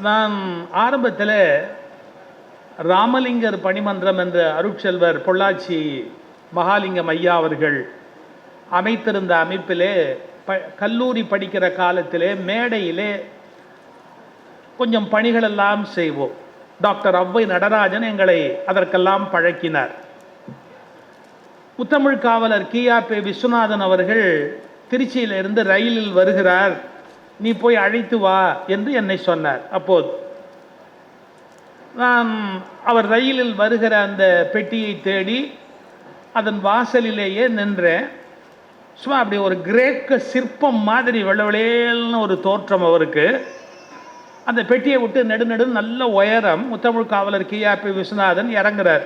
நான் ஆரம்பத்தில் ராமலிங்கர் பணிமன்றம் என்ற அருட்செல்வர் பொள்ளாச்சி மகாலிங்கம் ஐயா அவர்கள் அமைத்திருந்த அமைப்பிலே கல்லூரி படிக்கிற காலத்திலே மேடையிலே கொஞ்சம் பணிகளெல்லாம் செய்வோம். டாக்டர் ஔவை நடராஜன் எங்களை அதற்கெல்லாம் பழக்கினார். முத்தமிழ் காவலர் கியாபே விஸ்வநாதன் அவர்கள் திருச்சியிலிருந்து ரயிலில் வருகிறார், நீ போய் அழைத்து வா என்று என்னை சொன்னார். அப்போது நான் அவர் ரயிலில் வருகிற அந்த பெட்டியை தேடி அதன் வாசலிலேயே நின்றேன். சும்மா அப்படி ஒரு கிரேக்க சிற்பம் மாதிரி வெள்ளவெளேல்னு ஒரு தோற்றம் அவருக்கு. அந்த பெட்டியை விட்டு நெடு நல்ல உயரம் முத்தமிழ் காவலர் கியாபி விஸ்வநாதன் இறங்குறார்.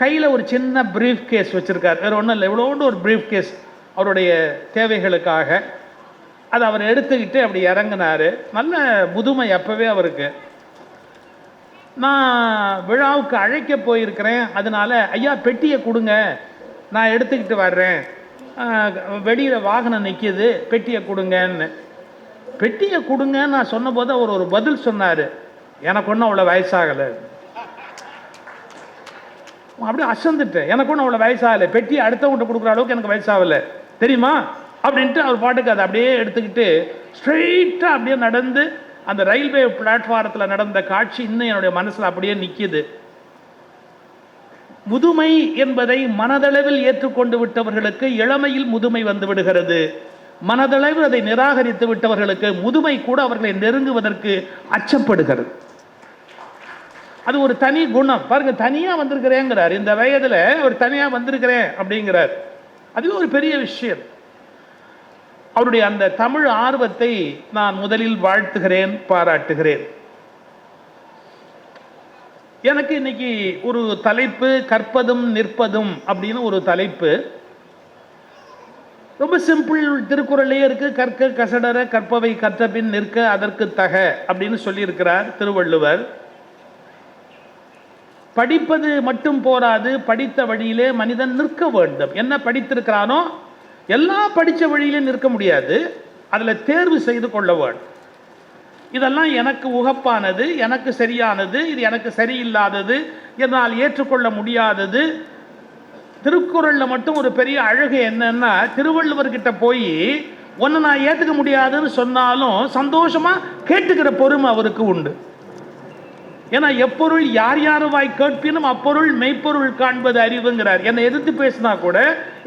கையில் ஒரு சின்ன ப்ரீஃப் கேஸ் வச்சுருக்கார், வேறு ஒன்றும் இல்லை, எவ்வளோண்டு ஒரு ப்ரீஃப் கேஸ் அவருடைய தேவைகளுக்காக. அதை அவர் எடுத்துக்கிட்டு அப்படி இறங்கினார். நல்ல முதுமை அப்போவே அவருக்கு. நான் விழாவுக்கு அழைக்க போயிருக்கிறேன், அதனால் ஐயா பெட்டியை கொடுங்க, நான் எடுத்துக்கிட்டு வர்றேன், வெளியில் வாகனம் நிற்கிது, பெட்டியை கொடுங்கன்னு. பெட்டியை கொடுங்கன்னு நான் சொன்னபோது அவர் ஒரு பதில் சொன்னார், எனக்கு ஒன்றும் அவ்வளோ வயசாகலை. அப்படியே அசந்துட்டேன், எனக்கு ஒன்றும் அவ்வளோ வயசாகலை, பெட்டியை அடுத்தவங்கிட்ட கொடுக்குற அளவுக்கு எனக்கு வயசாகலை தெரியுமா அப்படின்ட்டு அவர் பாட்டுக்கு அதை அப்படியே எடுத்துக்கிட்டு ஸ்ட்ரெயிட்டாக அப்படியே நடந்து அந்த ரயில்வே பிளாட்ஃபாரத்தில் நடந்த காட்சி இன்னும் என்னுடைய மனசில் அப்படியே நிற்கிது. முதுமை என்பதை மனதளவில் ஏற்றுக்கொண்டு விட்டவர்களுக்கு இளமையில் முதுமை வந்து விடுகிறது. மனதளவில் அதை நிராகரித்து விட்டவர்களுக்கு முதுமை கூட அவர்களை நெருங்குவதற்கு அச்சப்படுகிறது. அது ஒரு தனி குணம். பாருங்க, தனியாக வந்திருக்கிறேங்கிறார், இந்த வயதில் ஒரு தனியாக வந்திருக்கிறேன் அப்படிங்கிறார். அது ஒரு பெரிய விஷயம். அவருடைய அந்த தமிழ் ஆர்வத்தை நான் முதலில் வாழ்த்துகிறேன், பாராட்டுகிறேன். எனக்கு இன்னைக்கு ஒரு தலைப்பு கற்பதும் நிற்பதும் அப்படின்னு ஒரு தலைப்பு. ரொம்ப சிம்பிள், திருக்குறளே இருக்கு, கற்க கசடர கற்பவை கற்றபின் நிற்க அதற்கு தக அப்படின்னு சொல்லியிருக்கிறார் திருவள்ளுவர். படிப்பது மட்டும் போராது, படித்த வழியிலே மனிதன் நிற்க வேண்டும். என்ன படித்திருக்கிறானோ எல்லாம் படித்த வழியிலே நிற்க முடியாது, அதில் தேர்வு செய்து கொள்ள வேண்டும். இதெல்லாம் எனக்கு உகப்பானது, எனக்கு சரியானது, இது எனக்கு சரியில்லாதது, என்னால் ஏற்றுக்கொள்ள முடியாதது. திருக்குறளில் மட்டும் ஒரு பெரிய அழகு என்னன்னா, திருவள்ளுவர்கிட்ட போய் ஒன்று நான் ஏற்றுக்க முடியாதுன்னு சொன்னாலும் சந்தோஷமாக கேட்டுக்கிற பொறுமை அவருக்கு உண்டு. ஏன்னா எப்பொருள் யார் யாருவாய் கேட்பினும் அப்பொருள் மெய்ப்பொருள் காண்பது அறிவுங்கிறார். என்னை எதிர்த்து பேசினா கூட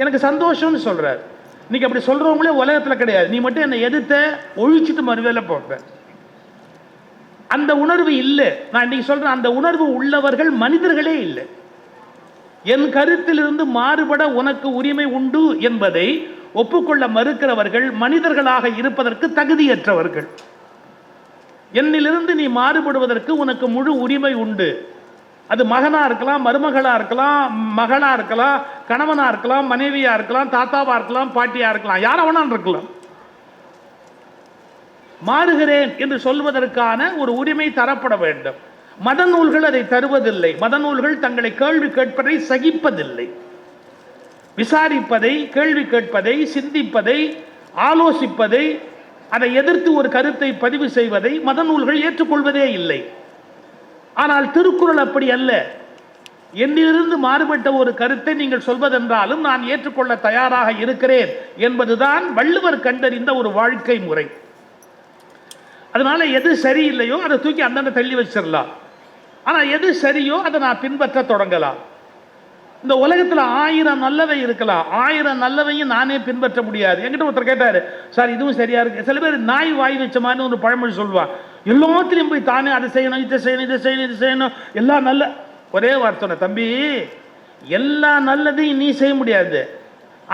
எனக்கு சந்தோஷம்னு சொல்றார். இன்னைக்கு அப்படி சொல்றவங்களே உலகத்தில் கிடையாது. நீ மட்டும் என்னை எதிர்த்த ஒழிச்சிட்டு மறுவேலை போப்பேன், அந்த உணர்வு இல்லை. நான் இன்னைக்கு சொல்றேன், அந்த உணர்வு உள்ளவர்கள் மனிதர்களே இல்லை. என் கருத்திலிருந்து மாறுபட உனக்கு உரிமை உண்டு என்பதை ஒப்புக்கொள்ள மறுக்கிறவர்கள் மனிதர்களாக இருப்பதற்கு தகுதியற்றவர்கள். என்னிலிருந்து நீ மாறுபடுவதற்கு உனக்கு முழு உரிமை உண்டு. அது மகனா இருக்கலாம், மருமகளா இருக்கலாம், மகளா இருக்கலாம், கணவனா இருக்கலாம், மனைவியா இருக்கலாம், தாத்தாவா இருக்கலாம், பாட்டியா இருக்கலாம், யாரவனான் இருக்கலாம். மாறுகிறேன் என்று சொல்வதற்கான ஒரு உரிமை தரப்பட வேண்டும். மத நூல்கள் அதை தருவதில்லை. மத நூல்கள் தங்களை கேள்வி கேட்பதை சகிப்பதில்லை. விசாரிப்பதை, கேள்வி கேட்பதை, சிந்திப்பதை, ஆலோசிப்பதை, அதை எதிர்த்து ஒரு கருத்தை பதிவு செய்வதை மத நூல்கள் ஏற்றுக்கொள்வதே இல்லை. ஆனால் திருக்குறள் அப்படி அல்ல. என்னிலிருந்து மாறுபட்ட ஒரு கருத்தை நீங்கள் சொல்வதென்றாலும் நான் ஏற்றுக்கொள்ள தயாராக இருக்கிறேன் என்பதுதான் வள்ளுவர் கண்டறிந்த ஒரு வாழ்க்கை முறை. அதனால எது சரியில்லையோ அதை தூக்கி அந்தந்த தள்ளி வச்சிடலாம். ஆனால் எது சரியோ அதை நான் பின்பற்ற தொடங்கலாம். இந்த உலகத்தில் 1000 நல்லவை இருக்கலாம், 1000 நல்லவையும் நானே பின்பற்ற முடியாது. என்கிட்ட ஒருத்தர் கேட்டார், சார் இதுவும் சரியா இருக்கு. சில பேர் நாய் வாய் வச்ச மாதிரி ஒரு பழமொழி சொல்லுவான், எல்லாத்திலையும் போய் தானே அதை செய்யணும், இதை செய்யணும், இதை செய்யணும், இது செய்யணும், எல்லாம் நல்ல. ஒரே வார்த்தை, தம்பி, எல்லா நல்லதையும் நீ செய்ய முடியாது,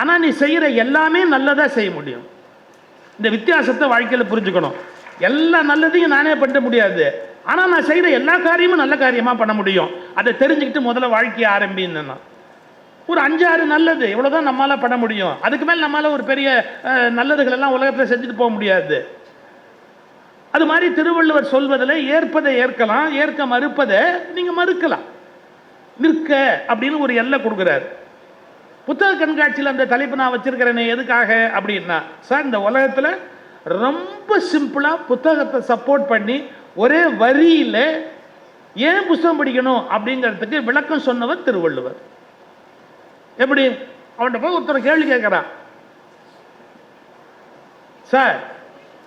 ஆனால் நீ செய்கிற எல்லாமே நல்லதாக செய்ய முடியும். இந்த வித்தியாசத்தை வாழ்க்கையில் புரிஞ்சுக்கணும். எல்லா நல்லதையும் நானே பண்ண முடியாது, ஆனால் நான் செய்கிற எல்லா காரியமும் நல்ல காரியமாக பண்ண முடியும். அதை தெரிஞ்சுக்கிட்டு முதல்ல வாழ்க்கையை ஆரம்பின்னா ஒரு 5-6 நல்லது இவ்வளோதான் நம்மளால் பண்ண முடியும். அதுக்கு மேலே நம்மளால் ஒரு பெரிய நல்லதுகள் எல்லாம் உலகத்தில் செஞ்சுட்டு போக முடியாது. அது மாதிரி திருவள்ளுவர் சொல்வதில் ஏற்பதை ஏற்கலாம், ஏற்க மறுப்பதை நீங்கள் மறுக்கலாம். நிற்க அப்படின்னு ஒரு எல்லை கொடுக்குறாரு. புத்தக கண்காட்சியில் அந்த தலைப்பு நான் வச்சிருக்கிறேனே எதுக்காக அப்படின்னா, சார் இந்த உலகத்தில் ரொம்ப சிம்பிளாக புத்தகத்தை சப்போர்ட் பண்ணி ஒரே வரியில ஏன் புஸ்தகம் படிக்கணும் அப்படிங்கிறதுக்கு விளக்கம் சொன்னவர் திருவள்ளுவர். எப்படி? அவன்கிட்ட போய் ஒருத்தர் கேள்வி கேட்கிறான், சார்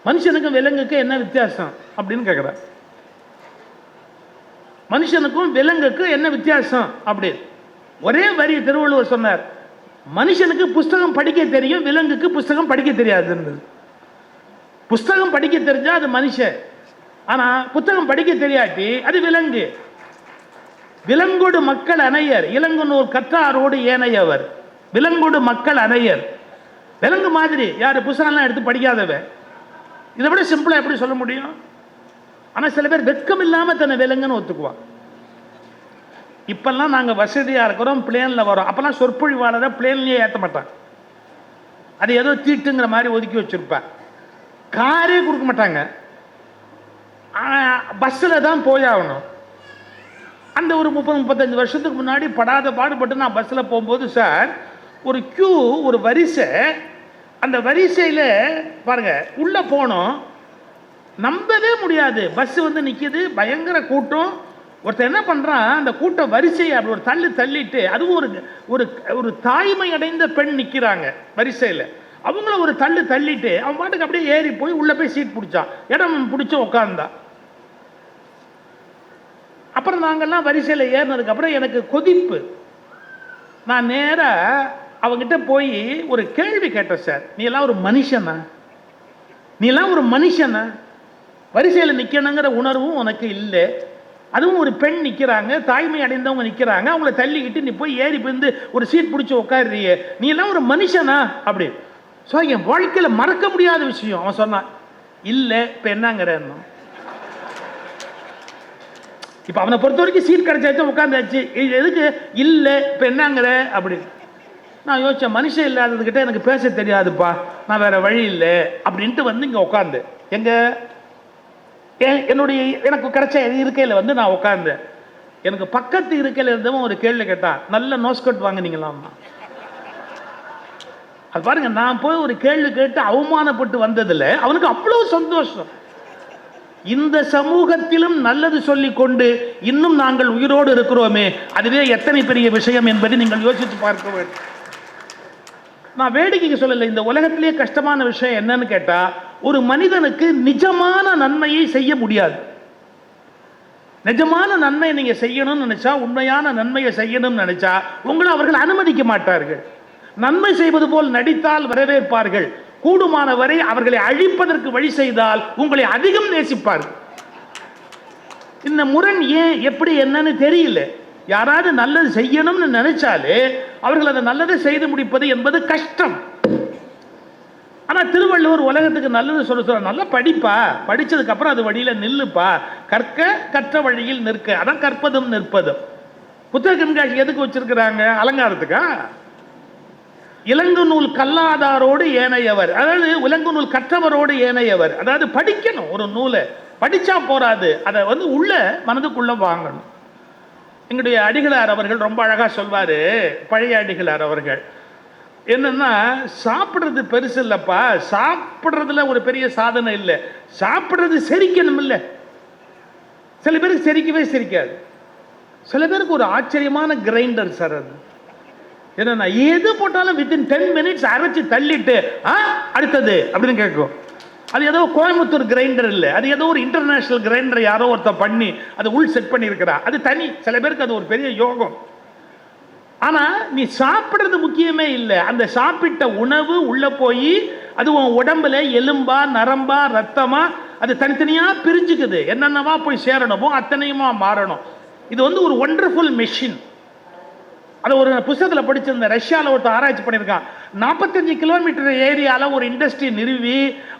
மனுஷனுக்கும் விலங்குக்கும் என்ன வித்தியாசம் அப்படின்னு கேட்கிறார். மனுஷனுக்கும் விலங்குக்கும் என்ன வித்தியாசம் அப்படி ஒரே வரி திருவள்ளுவர் சொன்னார், மனுஷனுக்கு புஸ்தகம் படிக்க தெரியும், விலங்குக்கு புஸ்தகம் படிக்க தெரியாது. புஸ்தகம் படிக்க தெரிஞ்சா அது மனுஷன், ஆனா புத்தகம் படிக்க தெரியாட்டி அது விலங்கு. விலங்கோடு மக்கள் அணையர், இளங்குனூர் கற்றாரோடு ஏனையவர். விலங்கோடு மக்கள் அணையர். விலங்கு மாதிரி யாரு புஸ்தகம்லாம் எடுத்து படிக்காதவன். இதை விட சிம்பிளா எப்படி சொல்ல முடியும்? ஆனா சில பேர் வெட்கம் இல்லாம தன்னை விலங்குன்னு ஒத்துக்குவான். இப்பெல்லாம் நாங்க வசதியா இருக்கிறோம், பிளேன்ல வரோம். அப்பெல்லாம் சொற்பொழிவாளரை பிளேன்லயே ஏற்ற மாட்டாங்க, அது ஏதோ தீட்டுங்கிற மாதிரி ஒதுக்கி வச்சிருப்பேன். காரே கொடுக்க மாட்டாங்க, பஸ்ஸில் தான் போயாகணும். அந்த ஒரு 30-35 வருஷத்துக்கு முன்னாடி படாத பாடுபட்டு நான் பஸ்ஸில் போகும்போது சார் ஒரு கியூ, ஒரு வரிசை, அந்த வரிசையில் பாருங்க உள்ளே போனோம், நம்பவே முடியாது. பஸ் வந்து நிற்கிது, பயங்கர கூட்டம். ஒருத்தர் என்ன பண்ணுறான், அந்த கூட்ட வரிசையை அப்படி ஒரு தள்ளிட்டு, அதுவும் ஒரு ஒரு தாய்மை அடைந்த பெண் நிற்கிறாங்க வரிசையில், அவங்கள ஒரு தள்ளிட்டு அவன் பாட்டுக்கு அப்படியே ஏறி போய் உள்ளே போய் சீட் பிடிச்சான், இடம் பிடிச்சி உட்காந்தான். அப்புறம் நாங்கள்லாம் வரிசையில் ஏறினதுக்கு அப்புறம் எனக்கு கொதிப்பு. நான் நேராக அவங்ககிட்ட போய் ஒரு கேள்வி கேட்டேன், சார் நீ எல்லாம் ஒரு மனுஷனா? நீ எல்லாம் ஒரு மனுஷனா? வரிசையில் நிற்கணுங்கிற உணர்வும் உனக்கு இல்லை. அதுவும் ஒரு பெண் நிற்கிறாங்க, தாய்மை அடைந்தவங்க நிற்கிறாங்க, அவங்கள தள்ளிக்கிட்டு நீ போய் ஏறி போய் ஒரு சீட் பிடிச்சி உட்காருறியே, நீ எல்லாம் ஒரு மனுஷனா அப்படி. ஸோ என் வாழ்க்கையில் மறக்க முடியாத விஷயம். அவன் சொன்னான், இல்லை இப்போ என்னங்கிற. இப்போ அவனை பொறுத்த வரைக்கும் சீட் கிடைச்சாச்சும் உட்காந்தாச்சு, இது எதுக்கு இல்லை இப்போ என்னங்கிற அப்படி. நான் யோசித்தேன், மனுஷன் இல்லாததுக்கிட்ட எனக்கு பேச தெரியாதுப்பா, நான் வேற வழி இல்லை அப்படின்ட்டு வந்து இங்கே உட்காந்து என்னுடைய எனக்கு கிடைச்ச இருக்கையில் வந்து நான் உட்காந்தேன். எனக்கு பக்கத்து இருக்கையில் இருந்தவன் ஒரு கேள்வி கேட்டான், நல்ல நோஸ்கட் வாங்கினீங்களாம்மா. அது பாருங்க, நான் போய் ஒரு கேள்வி கேட்டு அவமானப்பட்டு வந்ததில் அவனுக்கு அவ்வளவு சந்தோஷம். இந்த சமூகத்திலும் நல்லது சொல்லிக் கொண்டு இன்னும் நாங்கள் உயிரோடு இருக்கிறோமே, அதுவே எத்தனை பெரிய விஷயம் என்பதை நீங்கள் யோசித்து பார்க்க வேண்டும். நான் வேடிக்கைக்கு சொல்லலை, இந்த உலகத்திலேயே கஷ்டமான விஷயம் என்னன்னு கேட்டா, ஒரு மனிதனுக்கு நிஜமான நன்மையை செய்ய முடியாது. நிஜமான நன்மை நீங்க செய்யணும்னு நினைச்சா, உண்மையான நன்மையை செய்யணும்னு நினைச்சா உங்களை அவர்கள் அனுமதிக்க மாட்டார்கள். நன்மை செய்வது போல் நடித்தால் வரவேற்பார்கள், கூடுமான வரை அவர்களை அழிப்பதற்கு வழி செய்தால் உங்களை அதிகம் நேசிப்பார்கள். இந்த முரண் ஏன் எப்படி என்னன்னு தெரியல. யாராவது நல்லது செய்யணும்னு நினைச்சாலே அவர்கள் அதை நல்லதை செய்து முடிப்பது என்பது கஷ்டம். ஆனா திருவள்ளுவர் உலகத்துக்கு நல்லது சொல்ல, நல்லா படிப்பா, படிச்சதுக்கு அப்புறம் அது வழியில நில்லுப்பா, கற்க கற்ற வழியில் நிற்க, அதான் கற்பதும் நிற்பதும். புத்தக கண்காட்சி எதுக்கு வச்சிருக்கிறாங்க? அலங்காரத்துக்கா? இலங்கு நூல் கல்லாதாரோடு ஏனையவர், அதாவது இலங்கு நூல் கற்றவரோடு ஏனையவர். அதாவது படிக்கணும், ஒரு நூலை படிச்சா போராது, அதை வந்து உள்ள மனதுக்குள்ள வாங்கணும். எங்களுடைய அடிகளார் அவர்கள் ரொம்ப அழகா சொல்வாரு, பழைய அடிகளார் அவர்கள், என்னன்னா சாப்பிட்றது பெருசு இல்லப்பா, சாப்பிட்றதுல ஒரு பெரிய சாதனை இல்லை, சாப்பிட்றது செரிக்கணும் இல்லை. சில பேருக்கு செரிக்கவே செரிக்காது, சில பேருக்கு ஒரு ஆச்சரியமான கிரைண்டர் சார் அது. என்னன்னா எது போட்டாலும் வித்தின் 10 minutes அரைச்சி தள்ளிட்டு அடுத்தது அப்படின்னு கேட்கும். அது ஏதோ கோயம்புத்தூர் கிரைண்டர் இல்லை, அது ஏதோ ஒரு இன்டர்நேஷனல் கிரைண்டர் யாரோ ஒருத்தர் பண்ணி அது உள் செட் பண்ணியிருக்கிறா, அது தனி. சில பேருக்கு அது ஒரு பெரிய யோகம். ஆனா நீ சாப்பிட்றது முக்கியமே இல்லை, அந்த சாப்பிட்ட உணவு உள்ள போய் அது உன் உடம்புல எலும்பா நரம்பா ரத்தமா அது தனித்தனியா பிரிஞ்சுக்குது, என்னென்னவா போய் சேரணுமோ அத்தனையுமா மாறணும். இது வந்து ஒரு ஒண்டர்ஃபுல் மெஷின். அதை ஒரு புத்தகத்தில் படிச்சிருந்த, ரஷ்யாவில் ஒருத்தர் ஆராய்ச்சி பண்ணியிருக்கான். 45 கிலோமீட்டர் ஏரியாவில் ஒரு இண்டஸ்ட்ரி நிறுவி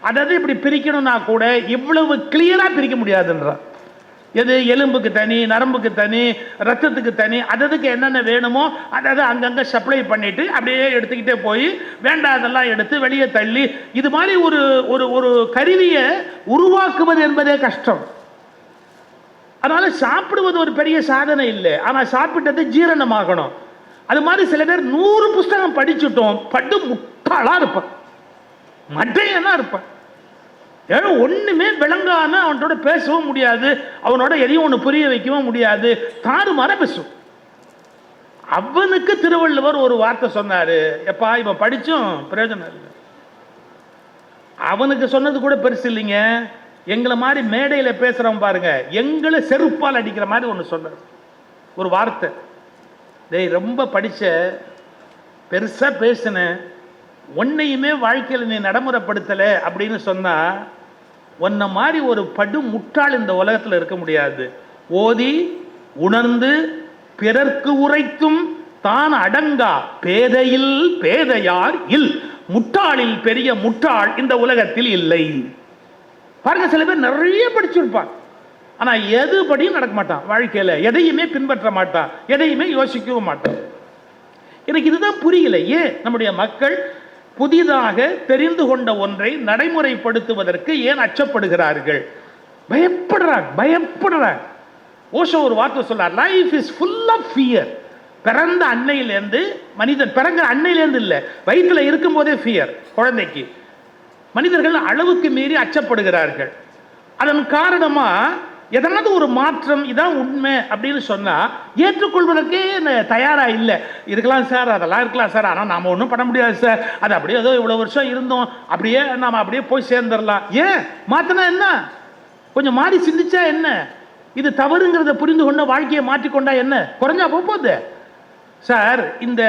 அதாவது இப்படி பிரிக்கணும்னா கூட இவ்வளவு கிளியரா பிரிக்க முடியாதுன்றான். எது எலும்புக்கு தனி, நரம்புக்கு தனி, ரத்தத்துக்கு தனி, அதுக்கு என்னென்ன வேணுமோ அதாவது அங்கங்கே சப்ளை பண்ணிட்டு அப்படியே எடுத்துக்கிட்டே போய் வேண்டாதெல்லாம் எடுத்து வெளியே தள்ளி, இது மாதிரி ஒரு ஒரு ஒரு கருவியை உருவாக்குவது என்பதே கஷ்டம். அதனால சாப்பிடுவது ஒரு பெரிய சாதனை இல்லை, ஆனால் சாப்பிட்டது ஜீரணமாகணும். அது மாதிரி சில பேர் 100 புஸ்தகம் படிச்சுட்டோம், பட்டு முட்டாளா இருப்பான், மட்டையனா இருப்பான். ஒண்ணுமே விளங்காம அவனோட பேசவும் முடியாது, அவனோட எதையும் ஒன்று புரிய வைக்கவும் முடியாது, தாறுமாற பேசும். அவனுக்கு திருவள்ளுவர் ஒரு வார்த்தை சொன்னாரு, எப்பா இவன் படிச்சும் பிரயோஜனம் இல்லை. அவனுக்கு சொன்னது கூட பெருசு இல்லைங்க, எங்களை மாதிரி மேடையில் பேசுறவன் பாருங்க, எங்களை செருப்பால் அடிக்கிற மாதிரி ஒன்று சொன்னார். ஒரு வார்த்தை, டேய் ரொம்ப படிச்ச, பெருசா பேசின, ஒன்னையுமே வாழ்க்கையில் நீ நடைமுறைப்படுத்தலை அப்படின்னு சொன்னா, உன்ன மாதிரி ஒரு படு முட்டாள் இந்த உலகத்தில் இருக்க முடியாது. ஓதி உணர்ந்து பிறர்க்கு உரைத்தும் தான் அடங்கா பேதையில் பேதையார் இல், முட்டாளில் பெரிய முட்டாள் இந்த உலகத்தில் இல்லை. பாருங்க, சில பேர் நிறைய படிச்சிருப்பான், ஆனா எதுபடியும் நடக்க மாட்டான், வாழ்க்கையில எதையுமே பின்பற்ற மாட்டான், எதையுமே யோசிக்கவும் மாட்டான். எனக்கு இதுதான் புரியல, ஏன் நம்முடைய மக்கள் புதிதாக தெரிந்து கொண்ட ஒன்றை நடைமுறைப்படுத்துவதற்கு ஏன் அச்சப்படுகிறார்கள், பயப்படுறாங்க. ஓஷோ ஒரு வார்த்தை சொல்றார், life is full of fear. பிறந்த அன்னையிலேருந்து மனிதன், பிறந்த அன்னையிலேருந்து இல்லை, வயிற்றில் இருக்கும் போதே ஃபியர் குழந்தைக்கு. மனிதர்கள் அளவுக்கு மீறி அச்சப்படுகிறார்கள். அதன் காரணமா எதனாவது ஒரு மாற்றம், இதான் உண்மை அப்படின்னு சொன்னா ஏற்றுக்கொள்வதற்கே தயாரா இல்லை. இருக்கலாம் சார், அதெல்லாம் இருக்கலாம் சார், ஆனால் நாம ஒன்றும் பண்ண முடியாது சார், அது அப்படியே ஏதோ இவ்வளவு வருஷம் இருந்தோம், அப்படியே நாம அப்படியே போய் சேர்ந்துடலாம். ஏன் மாத்தினா என்ன, கொஞ்சம் மாறி சிந்திச்சா என்ன, இது தவறுங்கிறத புரிந்து கொண்ட வாழ்க்கையை மாற்றிக்கொண்டா என்ன, குறைஞ்சா போகுது சார். இந்த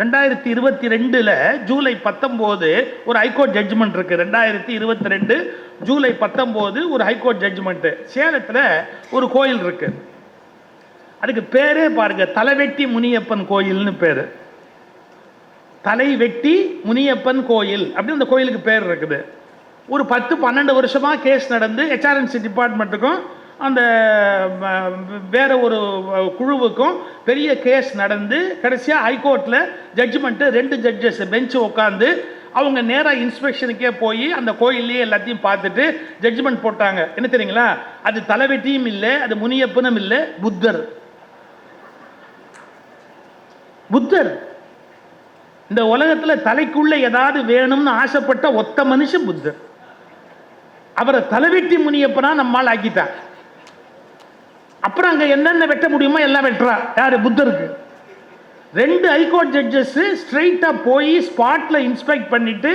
2022 ஜூலை 19 ஒரு ஹைகோர்ட் ஜட்ஜ்மெண்ட் இருக்கு. 2022 ஜூலை 19 ஒரு ஹைகோர்ட் ஜட்ஜ்மெண்ட். சேலத்தில் ஒரு கோயில் இருக்கு, அதுக்கு பேரே பாருங்க, தலைவெட்டி முனியப்பன் கோயில்னு பேரு. தலைவெட்டி முனியப்பன் கோயில் அப்படின்னு அந்த கோயிலுக்கு பேர் இருக்குது. ஒரு 10-12 வருஷமா கேஸ் நடந்து ஹெச்ஆர்என்சி டிபார்ட்மெண்ட்டுக்கும் அந்த வேற ஒரு குழுவுக்கும் பெரிய கேஸ் நடந்து கடைசியாக ஹைகோர்ட்டில் ஜட்ஜ்மெண்ட்டு 2 ஜட்ஜஸ் பெஞ்சு உட்காந்து அவங்க நேராக இன்ஸ்பெக்ஷனுக்கே போய் அந்த கோயிலே எல்லாத்தையும் பார்த்துட்டு ஜட்ஜ்மெண்ட் போட்டாங்க. என்ன தெரியுங்களா, அது தலைவெட்டியும் இல்லை, அது முனியப்பனும் இல்லை, புத்தர். இந்த உலகத்தில் தலைக்குள்ள ஏதாவது வேணும்னு ஆசைப்பட்ட ஒத்த மனுஷன் புத்தர். அவரை தலைவெட்டி முனியப்பனா நம்மால் ஆக்கிட்டார். அப்புறம் அங்க என்னென்ன வெட்ட முடியுமோ எல்லாம் வெட்டுறா யாரு, புத்தருக்கு. 2 ஹைகோர்ட் ஜட்ஜஸ் ஸ்ட்ரெயிட்டா போய் ஸ்பாட்ல இன்ஸ்பெக்ட் பண்ணிட்டு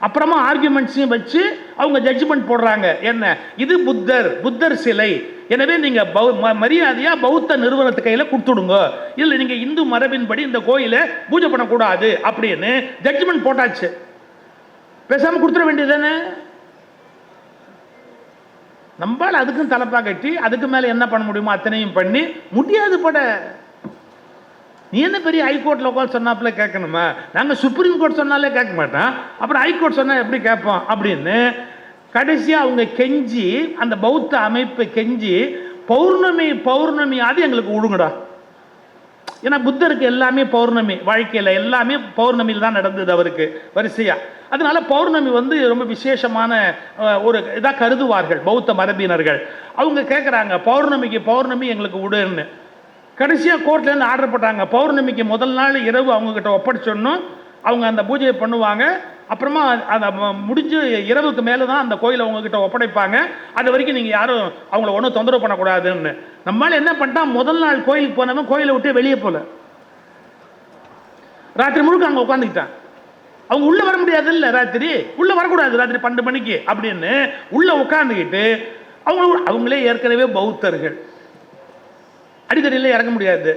அப்புறமா ஆர்குமெண்ட்ஸையும் வச்சு அவங்க ஜட்ஜ்மெண்ட் போடுறாங்க. என்ன, இது புத்தர் சிலை, எனவே நீங்க மரியாதையா பௌத்த நிறுவனத்து கையில கொடுத்துடுங்க, இல்ல நீங்க இந்து மரபின்படி இந்த கோயிலை பூஜை பண்ணக்கூடாது அப்படின்னு ஜட்ஜ்மெண்ட் போட்டாச்சு. பேசாம கொடுத்துட வேண்டியதானே. நம்மளால் அதுக்கும் தலைப்பா கட்டி அதுக்கு மேல என்ன பண்ண முடியுமோ அத்தனையும் பண்ணி முடியாது பட. நீ என்ன பெரிய ஹைகோர்ட்ல உட்காந்து சொன்னாப்புல கேட்கணுமா, நாங்க சுப்ரீம் கோர்ட் சொன்னாலே கேட்க மாட்டோம், அப்புறம் ஹைகோர்ட் சொன்னா எப்படி கேட்போம் அப்படின்னு கடைசியா அவங்க கெஞ்சி, அந்த பௌத்த அமைப்பு கெஞ்சி, பௌர்ணமியாவது எங்களுக்கு விடுங்கடா. ஏன்னா புத்தருக்கு எல்லாமே பௌர்ணமி, வாழ்க்கையில எல்லாமே பௌர்ணமியில் தான் நடந்தது அவருக்கு வரிசையா. அதனால பௌர்ணமி ரொம்ப விசேஷமான ஒரு இதாக கருதுவார்கள் பௌத்த மரபினர்கள். அவங்க கேட்குறாங்க, பௌர்ணமி எங்களுக்கு விடுன்னு. கடைசியாக கோர்ட்லேருந்து ஆர்டர் போட்டாங்க, பௌர்ணமிக்கு முதல் நாள் இரவு அவங்கக்கிட்ட ஒப்படைச்சோன்னும் அவங்க அந்த பூஜையை பண்ணுவாங்க. அப்புறமா அதை முடிஞ்சு இரவுக்கு மேலே தான் அந்த கோயிலை அவங்கக்கிட்ட ஒப்படைப்பாங்க. அது வரைக்கும் நீங்கள் யாரும் அவங்கள ஒன்றும் தொந்தரவு பண்ணக்கூடாதுன்னு. நம்மளால என்ன பண்ணிட்டான், முதல் நாள் கோயிலுக்கு போனவன் கோயிலை விட்டு வெளியே போல, ராத்திரி முழுக்க அங்கே உட்காந்துக்கிட்டான். அவங்க உள்ள வர முடியாது, இல்லை ராத்திரி உள்ள வரக்கூடாது, ராத்திரி 12 மணிக்கு அப்படின்னு உள்ள உட்காந்துக்கிட்டு அவங்களே ஏற்கனவே பௌத்தர்கள், அடித்தடியில் இறங்க முடியாது,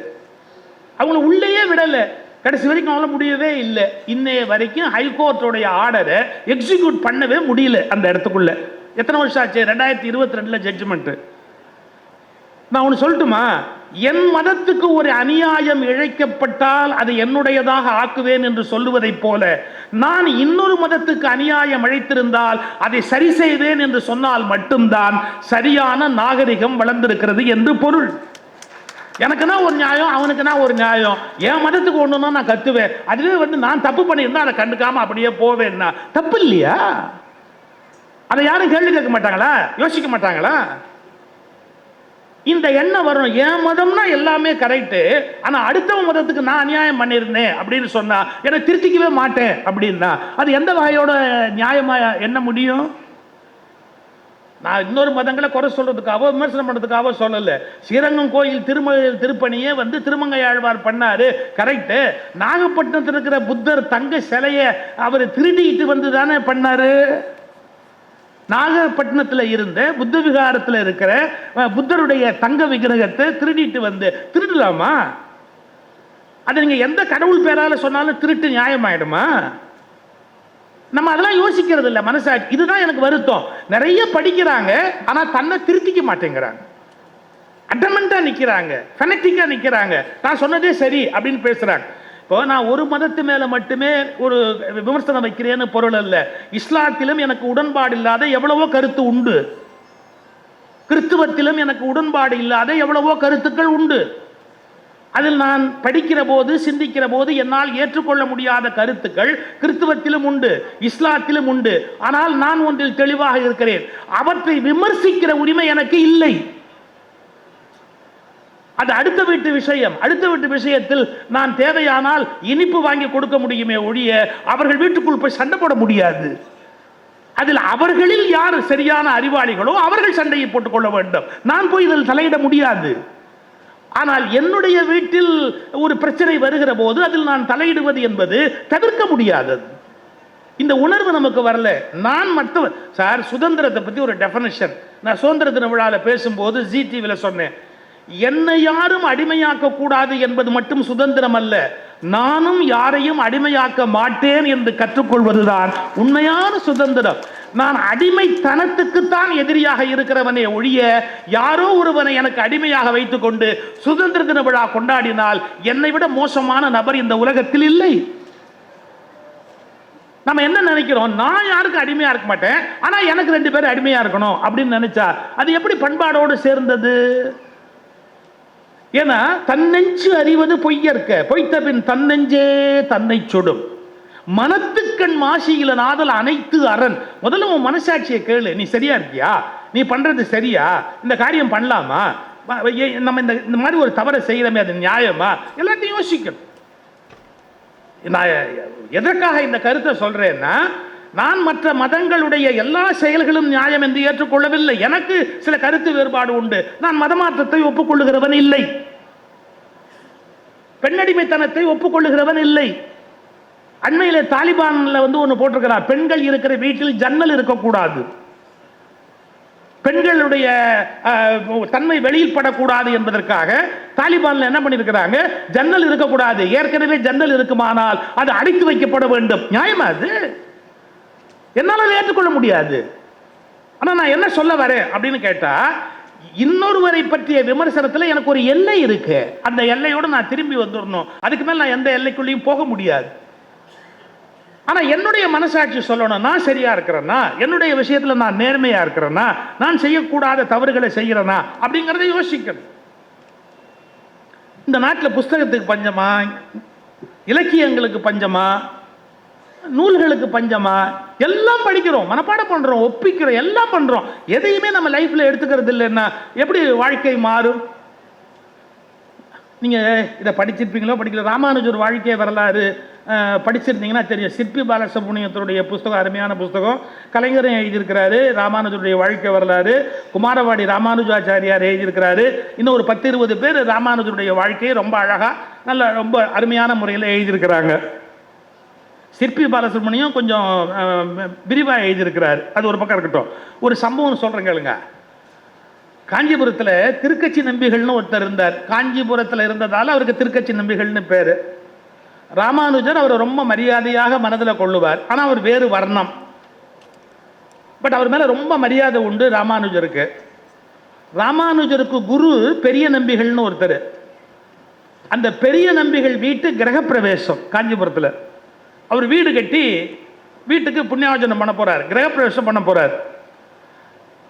அவங்கள உள்ளேயே விடலை. கடைசி வரைக்கும் அவங்கள முடியவே இல்லை. இன்னைய வரைக்கும் ஹைகோர்ட்டோடைய ஆர்டரை எக்ஸிக்யூட் பண்ணவே முடியல அந்த இடத்துக்குள்ள. எத்தனை வருஷம் ஆச்சு, 2022 ஜட்ஜ்மெண்ட். நான் ஒன்று சொல்லட்டுமா, என் மதத்துக்கு ஒரு அநியாயம் இழைக்கப்பட்டால் அதை என்னுடையதாக ஆக்குவேன் என்று சொல்லுவதை போல, நான் இன்னொரு மதத்துக்கு அநியாயம் இழைத்திருந்தால் அதை சரி செய்வேன் என்று சொன்னால் மட்டும்தான் சரியான நாகரிகம் வளர்ந்திருக்கிறது என்று பொருள். எனக்குன்னா ஒரு நியாயம், அவனுக்குன்னா ஒரு நியாயம். என் மதத்துக்கு ஒண்ணுன்னா நான் கத்துவேன், அதுவே நான் தப்பு பண்ணியிருந்தா அதை கண்டுக்காம அப்படியே போவேன்னா தப்பு இல்லையா? அதை யாரும் கேள்வி கேட்க மாட்டாங்களா, யோசிக்க மாட்டாங்களா? இந்த எண்ணம் வரும், என் மதம்னா எல்லாமே கரெக்டு, ஆனா அடுத்த மதத்துக்கு நான் அநியாயம் பண்ணியிருந்தேன் அப்படின்னு சொன்னா என்னை திருத்திக்கவே மாட்டேன் அப்படின்னா அது எந்த வகையோட நியாயமா என்ன முடியும்? நான் இன்னொரு மதங்களை குறை சொல்றதுக்காகவோ விமர்சனம் பண்றதுக்காகவோ சொல்லல. ஸ்ரீரங்கம் கோயில் திருப்பணியே திருமங்கையாழ்வார் பண்ணாரு, கரெக்ட். நாகப்பட்டினத்தில் இருக்கிற புத்தர் தங்க சிலைய அவர் திருடிட்டு வந்து தானே பண்ணாரு. நாகப்பட்டினத்தில் இருந்த புத்த விகாரத்தில் இருக்கிற புத்தருடைய தங்க விக்கிரகத்தை திருடிட்டு வந்து, திருடலாமா? அது நீங்க எந்த கடவுள் பேரால சொன்னாலும் திருட்டு நியாயமாயிடுமா? நம்ம அதெல்லாம் யோசிக்கிறது இல்லை. மனசாட்சி இதுதான் எனக்கு வருத்தம். நிறைய படிக்கிறாங்க, ஆனா தன்னை திருத்திக்க மாட்டேங்கிறாங்க. அடமெண்டா நிக்கிறாங்க, ஃபெனட்டிக்கா நிக்கிறாங்க. நான் சொன்னதே சரி அப்படின்னு பேசுறாங்க. இப்போ நான் ஒரு மதத்து மேல மட்டுமே ஒரு விமர்சனம் வைக்கிறேன்னு பொருள் அல்ல. இஸ்லாத்திலும் எனக்கு உடன்பாடு இல்லாத எவ்வளவோ கருத்து உண்டு, கிறிஸ்துவத்திலும் எனக்கு உடன்பாடு இல்லாத எவ்வளவோ கருத்துக்கள் உண்டு. அதில் நான் படிக்கிற போது சிந்திக்கிற போது என்னால் ஏற்றுக்கொள்ள முடியாத கருத்துக்கள் கிறிஸ்துவத்திலும் உண்டு, இஸ்லாத்திலும் உண்டு. ஆனால் நான் ஒன்றில் தெளிவாக இருக்கிறேன், அவற்றை விமர்சிக்கிற உரிமை எனக்கு இல்லை. அது அடுத்த வீட்டு விஷயம். அடுத்த வீட்டு விஷயத்தில் நான் தேவையானால் இனிப்பு வாங்கி கொடுக்க முடியுமே ஒழிய அவர்கள் வீட்டுக்குள் போய் சண்டை போட முடியாது. அதில் அவர்களில் யார் சரியான அறிவாளிகளோ அவர்கள் சண்டையை போட்டுக் கொள்ள வேண்டும். நான் போய் இதில் தலையிட முடியாது. ஆனால் என்னுடைய வீட்டில் ஒரு பிரச்சனை வருகிற போது அதில் நான் தலையிடுவது என்பது தவிர்க்க முடியாதது. இந்த உணர்வு நமக்கு வரல. நான் மட்டும் சார் சுதந்திரத்தை பற்றி ஒரு டெஃபனிஷன் நான் சுதந்திர தின விழாவில் பேசும்போது ஜி டிவியில் சொன்னேன். என்னை யாரும் அடிமையாக்க கூடாது என்பது மட்டும் சுதந்திரம் அல்ல, நானும் யாரையும் அடிமையாக்க மாட்டேன் என்று கற்றுக்கொள்வதுதான் உண்மையான சுதந்திரம். நான் அடிமைத்தனத்துக்குத்தான் எதிரியாக இருக்கிறவனே ஒழிய யாரோ ஒருவனை எனக்கு அடிமையாக வைத்துக் கொண்டு சுதந்திர தின விழா கொண்டாடினால் என்னை விட மோசமான நபர் இந்த உலகத்தில் இல்லை. நம்ம என்ன நினைக்கிறோம், நான் யாருக்கு அடிமையா இருக்க மாட்டேன், ஆனா எனக்கு 2 பேர் அடிமையா இருக்கணும் அப்படின்னு நினைச்சா அது எப்படி பண்பாடோடு சேர்ந்தது? ஏன்னா தன்னெஞ்சு அறிவது பொய்யற்க, பொய்த்த பின் தன்னெஞ்சே தன்னை சுடும். மனத்துக்கண் மாசியில நாதல் அனைத்து அரண். முதல்ல உன் மனசாட்சியை கேளு, நீ சரியா இருக்கியா, நீ பண்றது சரியா, இந்த காரியம் பண்ணலாமா, நம்ம இந்த மாதிரி ஒரு தவறை செய்யறமே அது நியாயமா, எல்லாத்தையும் யோசிக்கணும். நான் எதற்காக இந்த கருத்தை சொல்றேன்னா, நான் மற்ற மதங்களுடைய எல்லா செயல்களும் நியாயம் என்று ஏற்றுக்கொள்ளவில்லை. எனக்கு சில கருத்து வேறுபாடு உண்டு. நான் மதமாற்றத்தை ஒப்புக்கொள்ளுகிறவன் இல்லை, பெண்ணடிமைத்தனத்தை ஒப்புக்கொள்ளுகிறவன் இல்லை. அண்மையிலே தாலிபான்ல ஒன்று போட்டிருக்கிறார், பெண்கள் இருக்கிற வீட்டில் ஜன்னல் இருக்கக்கூடாது, பெண்களுடைய தன்மை வெளியில் படக்கூடாது என்பதற்காக தாலிபான்ல என்ன பண்ணிருக்கிறாங்க, ஜன்னல் இருக்கக்கூடாது. ஏற்கனவே ஜன்னல் இருக்குமானால் அது அடைத்து வைக்கப்பட வேண்டும். நியாயமா? அது என்னால் அதை ஏற்றுக்கொள்ள முடியாது. ஆனா நான் என்ன சொல்ல வரேன் அப்படின்னு கேட்டா, இன்னொருவரை பற்றிய விமர்சனத்தில் எனக்கு ஒரு எல்லை இருக்கு. அந்த எல்லையோடு நான் திரும்பி வந்துடணும். அதுக்கு மேல் நான் எந்த எல்லைக்குள்ளேயும் போக முடியாது. ஆனா என்னுடைய மனசாட்சி சொல்லணும், நான் சரியா இருக்கிறேன்னா, என்னுடைய விஷயத்துல நான் நேர்மையா இருக்கிறேன்னா, நான் செய்யக்கூடாத தவறுகளை செய்யறேனா அப்படிங்கறத யோசிக்கணும். இந்த நாட்டில் புஸ்தகத்துக்கு பஞ்சமா, இலக்கியங்களுக்கு பஞ்சமா, நூல்களுக்கு பஞ்சமா? எல்லாம் படிக்கிறோம், மனப்பாடம் பண்றோம், ஒப்பிக்கிறோம், எல்லாம் பண்றோம். எதையுமே நம்ம லைஃப்ல எடுத்துக்கிறது இல்லைன்னா எப்படி வாழ்க்கை மாறும்? நீங்க இதை படிச்சிருப்பீங்களோ படிக்கல, ராமானுஜர் வாழ்க்கை வரலாறு படிச்சிருந்தீங்கன்னா தெரியும். சிற்பி பாலசுப்ரமணியத்தினுடைய புஸ்தகம் அருமையான புஸ்தகம். கலைஞரும் எழுதியிருக்கிறாரு ராமானுஜருடைய வாழ்க்கை வரலாறு. குமாரவாடி ராமானுஜாச்சாரியார் எழுதியிருக்கிறாரு. இன்னும் ஒரு 10-20 பேர் ராமானுஜருடைய வாழ்க்கையை ரொம்ப அழகா நல்ல ரொம்ப அருமையான முறையில் எழுதியிருக்கிறாங்க. சிற்பி பாலசுப்ரமணியம் கொஞ்சம் விரிவாக எழுதியிருக்கிறார். அது ஒரு பக்கம் இருக்கட்டும். ஒரு சம்பவம் சொல்கிறேன் கேளுங்க. காஞ்சிபுரத்தில் திருக்கச்சி நம்பிகள்னு ஒருத்தர் இருந்தார். காஞ்சிபுரத்தில் இருந்ததால் அவருக்கு திருக்கச்சி நம்பிகள்னு பேர். ராமானுஜர் அவரை ரொம்ப மரியாதையாக மனதில் கொள்ளுவார். ஆனால் அவர் வேறு வர்ணம். பட் அவர் மேலே ரொம்ப மரியாதை உண்டு ராமானுஜருக்கு. ராமானுஜருக்கு குரு பெரிய நம்பிகள்னு ஒருத்தர். அந்த பெரிய நம்பிகள் வீட்டு கிரகப்பிரவேசம் காஞ்சிபுரத்தில். அவர் வீடு கட்டி வீட்டுக்கு புண்ணியாவச்சனம் பண்ண போறார், கிரகப்பிரவேசம் பண்ண போறார்.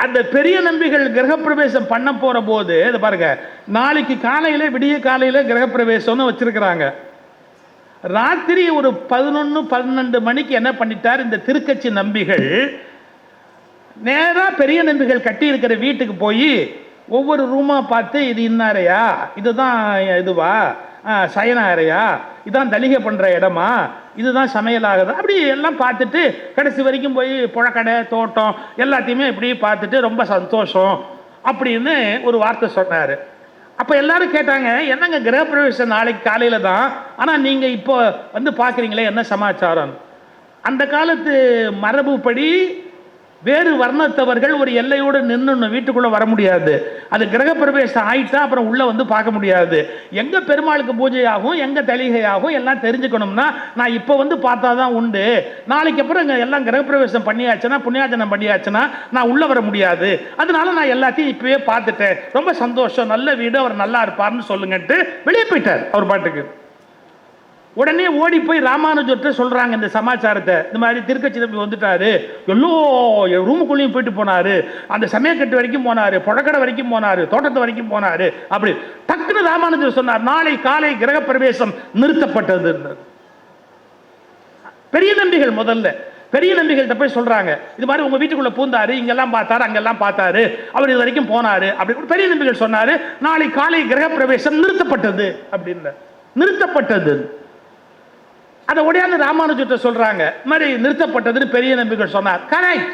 அந்த பெரிய நம்பிகள் கிரகப்பிரவேசம் பண்ண போற போது இதை பாருங்க, நாளைக்கு காலையில விடிய காலையில கிரகப்பிரவேசம்னு வச்சிருக்கிறாங்க. ராத்திரி ஒரு 11-12 மணிக்கு என்ன பண்ணிட்டார் இந்த திருக்கச்சி நம்பிகள், நேரா பெரிய நம்பிகள் கட்டி இருக்கிற வீட்டுக்கு போய் ஒவ்வொரு ரூமா பார்த்து, இது இன்னாரையா, இதுதான் இதுவா சயன அறையா, இதான் தலிகை பண்ற இடமா, இதுதான் சமையல் ஆகுது. அப்படி எல்லாம் பார்த்துட்டு கடைசி வரைக்கும் போய் புழக்கடை தோட்டம் எல்லாத்தையுமே இப்படி பார்த்துட்டு ரொம்ப சந்தோஷம் அப்படின்னு ஒரு வார்த்தை சொன்னார். அப்போ எல்லாரும் கேட்டாங்க, என்னங்க கிரகப்பிரவேசம் நாளைக்கு காலையில் தான், ஆனால் நீங்கள் இப்போ வந்து பார்க்குறீங்களே என்ன சமாச்சாரம்? அந்த காலத்து மரபுப்படி வேறு வர்ணத்தவர்கள் ஒரு எல்லையோடு நின்று வீட்டுக்குள்ளே வர முடியாது. அது கிரகப்பிரவேசம் ஆயிட்டா அப்புறம் உள்ளே வந்து பார்க்க முடியாது. எங்கே பெருமாளுக்கு பூஜை ஆகும், எங்கே தலிகை ஆகும் எல்லாம் தெரிஞ்சுக்கணும்னா நான் இப்போ வந்து பார்த்தா தான் உண்டு. நாளைக்கு அப்புறம் இங்கே எல்லாம் கிரகப்பிரவேசம் பண்ணியாச்சுன்னா புண்ணியாச்சனம் பண்ணியாச்சுன்னா நான் உள்ளே வர முடியாது. அதனால நான் எல்லாத்தையும் இப்போவே பார்த்துட்டேன், ரொம்ப சந்தோஷம், நல்ல வீடு, அவர் நல்லா இருப்பார்னு சொல்லுங்கன்ட்டு வெளியே போயிட்டார் அவர் பாட்டுக்கு. உடனே ஓடி போய் ராமானுஜர்கிட்ட சொல்றாங்க இந்த சமாச்சாரத்தை, இந்த மாதிரி திருக்கச்சி தம்பி வந்துட்டாரு, எல்லோ ரூமுக்குள்ளேயும் போயிட்டு போனாரு, அந்த சமயக்கட்டு வரைக்கும் போனாரு, புழக்கடை வரைக்கும் போனாரு, தோட்டத்து வரைக்கும் போனாரு. அப்படி டக்குன்னு ராமானுஜர் சொன்னார், நாளை காலை கிரகப்பிரவேசம் நிறுத்தப்பட்டது. பெரிய நம்பிகள் முதல்ல பெரிய நம்பிகள்கிட்ட போய் சொல்றாங்க, இது மாதிரி உங்க வீட்டுக்குள்ள பூந்தாரு, இங்கெல்லாம் பார்த்தாரு, அங்கெல்லாம் பார்த்தாரு, அவர் இது வரைக்கும் போனாரு. அப்படி பெரிய நம்பிகள் சொன்னாரு, நாளை காலை கிரகப்பிரவேசம் நிறுத்தப்பட்டது அப்படின்னு. நிறுத்தப்பட்டது அதை உடையாந்து ராமானுஜர்கிட்ட சொல்றாங்க, இந்த மாதிரி நிறுத்தப்பட்டதுன்னு பெரிய நம்பிகள் சொன்னார். கரெக்ட்,